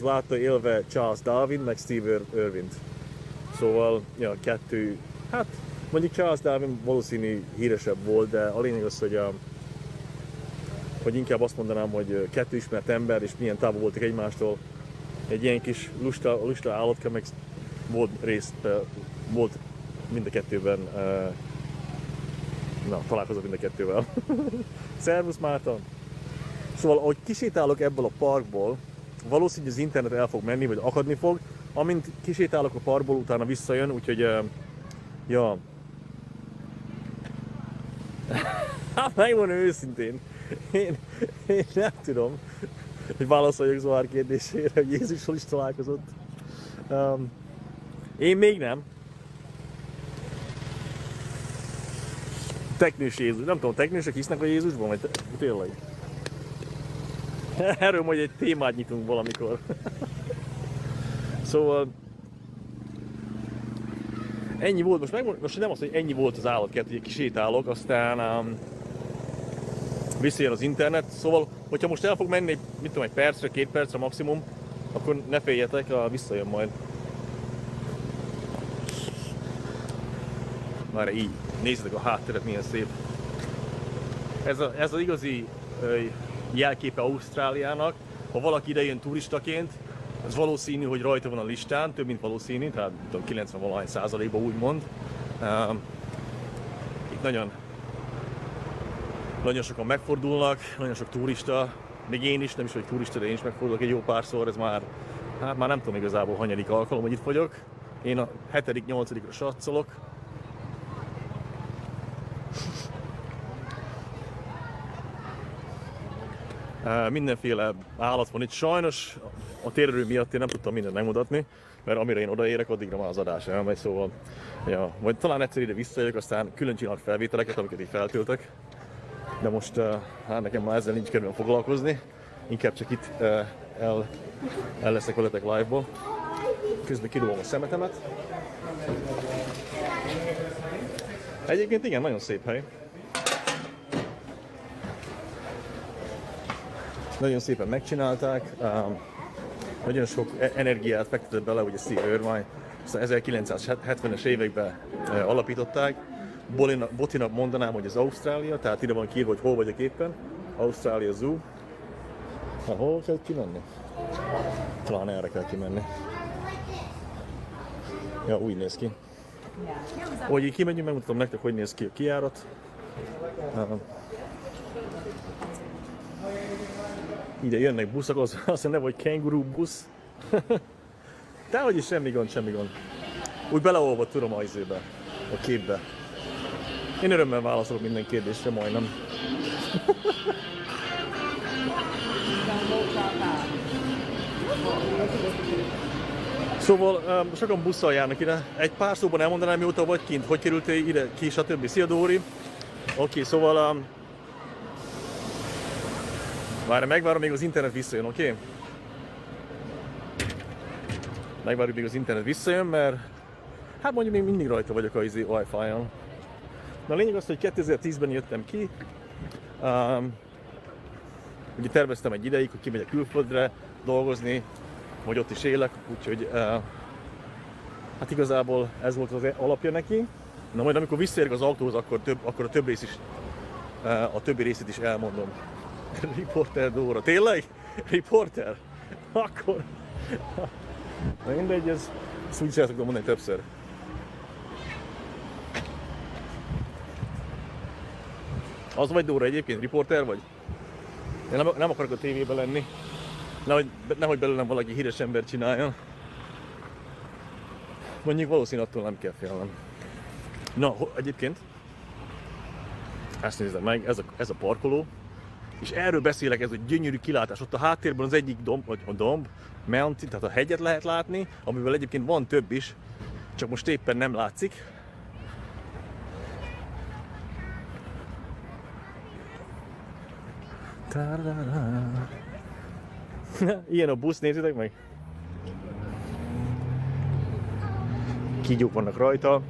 S1: látta élve Charles Darwin, meg Steve Irwint. Szóval, ja, 2, hát mondjuk Charles Darwin valószínű híresebb volt, de a lényeg az, hogy inkább azt mondanám, hogy 2 ismert ember, és milyen távol voltak egymástól. Egy ilyen kis lusta állatka, meg volt mind a kettőben, találkozott mind a kettővel. Szervusz Márton! Szóval, ahogy kisétálok ebből a parkból, valószínűleg az internet el fog menni, vagy akadni fog. Amint kisétálok a parkból, utána visszajön, úgyhogy, ja. Hát megmondom őszintén, én nem tudom, hogy válaszoljak Zohár kérdésére, hogy Jézussal is találkozott. Én még nem. Teknős Jézus, nem tudom, teknősök hisznek a Jézusban, vagy tényleg? Erről majd egy témát nyitunk valamikor. Szóval ennyi volt, most nem az, hogy ennyi volt az állatkert, hogy kisétálok, aztán visszajön az internet, szóval hogyha most el fog menni, mit tudom, 1 percre, 2 percre maximum, akkor ne féljetek, visszajön majd. Már így, nézzétek a hátteret, milyen szép. Ez az igazi jelképe Ausztráliának. Ha valaki idejön turistaként, az valószínű, hogy rajta van a listán, több mint valószínű, tehát 90% úgymond. Itt nagyon sokan megfordulnak, nagyon sok turista, még én is, nem is vagy turista, de én is megfordulok egy jó párszor, ez már nem tudom igazából hanyadik alkalom, hogy itt vagyok. Én a 7.-8. satszolok. Mindenféle állat van itt. Sajnos a térerő miatt én nem tudtam mindent megmutatni, mert amire én odaérek, addigra már az adás elmegy, szóval ja, vagy talán egyszer ide visszajövök, aztán külön csinálok felvételeket, amiket így feltöltök. De most hát nekem már ezzel nincs kedvem foglalkozni, inkább csak itt el leszek veletek live-ból. Közben kidobom a szemetemet. Egyébként igen, nagyon szép hely. Nagyon szépen megcsinálták, nagyon sok energiát fektetett bele, ugye Steve Irwin, aztán 1970-es években alapították. Botinak mondanám, hogy ez Ausztrália, tehát ide van kiírva, hogy hol vagyok éppen. Ausztrália Zoo. Hol kell kimenni? Talán erre kell kimenni. Ja, úgy néz ki. Ahogy így kimegyünk, megmutatom nektek, hogy néz ki a kijárat. Ide jönnek buszok, azt hiszem neve, hogy kenguru busz. Dehogy is semmi gond. Úgy beleolvadt tudom a izébe, a képbe. Én örömmel válaszolok minden kérdésre, majdnem. Szóval sokan busszal járnak ide. Egy pár szóban elmondanám, mióta vagy kint, hogy kerültél ide, ki, stb. Szia Dóri. Oké, szóval... Várj, megvárom, még az internet visszajön, oké? Megvárjuk, még az internet visszajön, mert... Hát mondjuk még mindig rajta vagyok a Wi-Fi-on. Na a lényeg az, hogy 2010-ben jöttem ki. Ugye terveztem egy ideig, hogy kimegyek külföldre dolgozni, vagy ott is élek, úgyhogy hát igazából ez volt az alapja neki. Na majd amikor visszaérek az autóhoz, akkor a többi részét is elmondom. Riporter Dóra. Tényleg? Riporter? Akkor... Na mindegy, ezt úgy szeretek mondani többször. Az vagy Dóra egyébként? Riporter vagy? Én nem akarok a tévében lenni. Nehogy belőlem valaki híres ember csináljon. Mondjuk valószínűleg attól nem kell félnem. Na, egyébként ezt nézem meg, ez a parkoló. És erről beszélek, ez a gyönyörű kilátás. Ott a háttérben az egyik domb, mountain, tehát a hegyet lehet látni, amivel egyébként van több is, csak most éppen nem látszik. Ilyen a busz, nézzétek meg! Kígyók vannak rajta.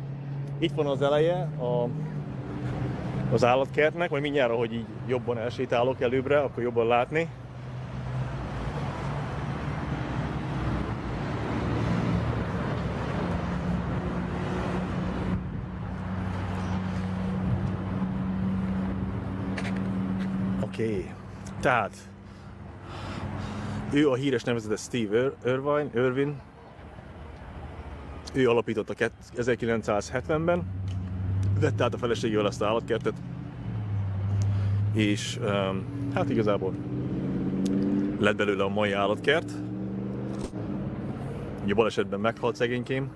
S1: Itt van az eleje az állatkertnek, majd mindjárt, ahogy így jobban elsétálok előbbre, akkor jobban látni. Oké. Tehát ő a híres nevezetes Steve Irwin. Ő alapította 1970-ben, vette át a feleségével ezt az állatkertet, és hát igazából lett belőle a mai állatkert. Ugye balesetben meghalt szegénykém,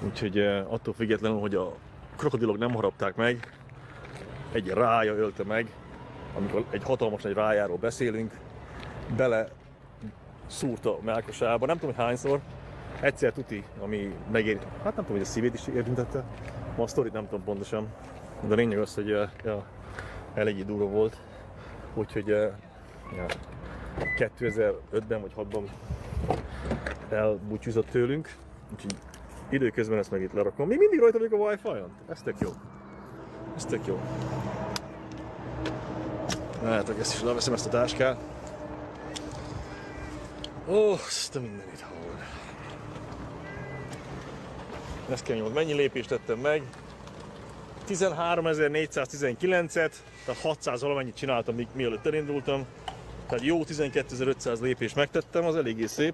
S1: úgyhogy attól függetlenül, hogy a krokodilok nem harapták meg, egy rája ölte meg, amikor egy hatalmas nagy rájáról beszélünk, bele szúrta a mellkasába, nem tudom, hogy hányszor, egyszer tuti, ami megér, hát nem tudom, hogy a szívét is érintette, ma a sztorit nem tudom pontosan, de a lényeg az, hogy eléggé durva volt, úgyhogy 2005-ben vagy 2006-ban elbúcsúzott tőlünk, úgyhogy időközben ezt meg itt lerakom. Még mindig rajta vagyok a Wi-Fi-on, ez tök jó. Ez tök jó. Látok, ezt is leveszem, ezt a táskát. Ó, ezt a mindenit hallod. Ezt kell nyomod. Mennyi lépést tettem meg? 13.419-et, tehát 600 valamennyit csináltam, mielőtt elindultam. Tehát jó 12.500 lépést megtettem, az eléggé szép.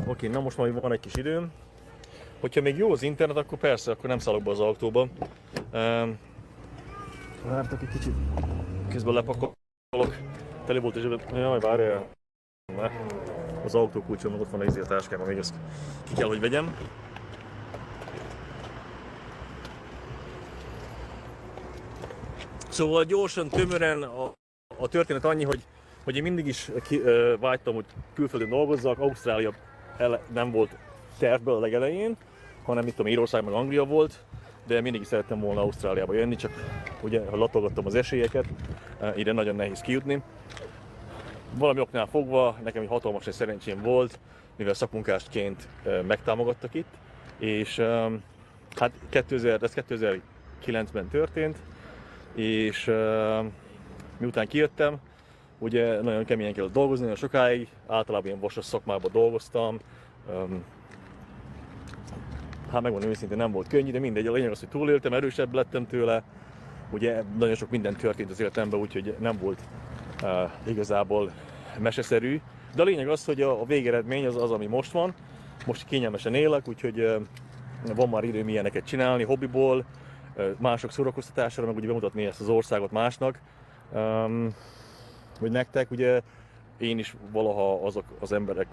S1: Oké, na most már van egy kis időm. Hogyha még jó az internet, akkor persze, akkor nem szállok be az autóba. Vártak egy kicsit. Közben lepakolok. Tele volt és jaj, várjál. Az autókulcsom, ott van a táskában, még ezt ki kell, hogy vegyem. Szóval gyorsan, tömören a történet annyi, hogy én mindig is vágytam, hogy külföldön dolgozzak. Ausztrália nem volt tervből a legelején, hanem itt a Írország meg Anglia volt, de mindig is szerettem volna Ausztráliába jönni, csak ugye latolgattam az esélyeket, ide nagyon nehéz kijutni. Valami oknál fogva nekem egy hatalmas egy szerencsém volt, mivel szakmunkásként megtámogattak itt, és hát ez 2009-ben történt, és miután kijöttem, ugye nagyon keményen kellett dolgozni, nagyon sokáig, általában ilyen vasas szakmában dolgoztam. Hát megmondom őszintén, nem volt könnyű, de mindegy, a lényeg az, hogy túléltem, erősebb lettem tőle. Ugye nagyon sok minden történt az életemben, úgyhogy nem volt igazából meseszerű. De a lényeg az, hogy a végeredmény az, ami most van. Most kényelmesen élek, úgyhogy van már időm ilyeneket csinálni, hobbiból, mások szórakoztatására, meg ugye bemutatni ezt az országot másnak. Hogy nektek, ugye én is valaha azok az emberek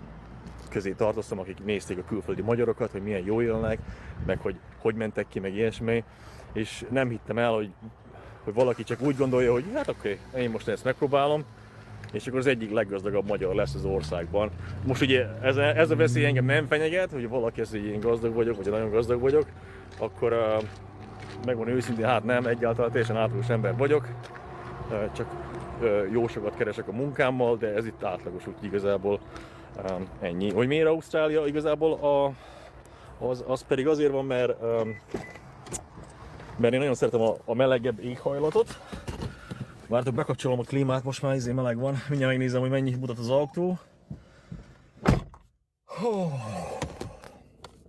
S1: közé tartoztam, akik nézték a külföldi magyarokat, hogy milyen jól élnek, meg hogy mentek ki, meg ilyesmi, és nem hittem el, hogy valaki csak úgy gondolja, hogy hát oké, én most ezt megpróbálom, és akkor az egyik leggazdagabb magyar lesz az országban. Most ugye ez a veszély engem nem fenyeget, hogy valaki ezt, hogy én gazdag vagyok, vagy nagyon gazdag vagyok, akkor megmondom őszintén, hát nem, egyáltalán teljesen átlagos ember vagyok, csak jó sokat keresek a munkámmal, de ez itt átlagos, úgy igazából ennyi. Hogy miért Ausztrália igazából, az pedig azért van, mert én nagyon szeretem a melegebb éghajlatot. Vártok, bekapcsolom a klímát, most már meleg van. Mindjárt megnézem, hogy mennyit mutat az autó.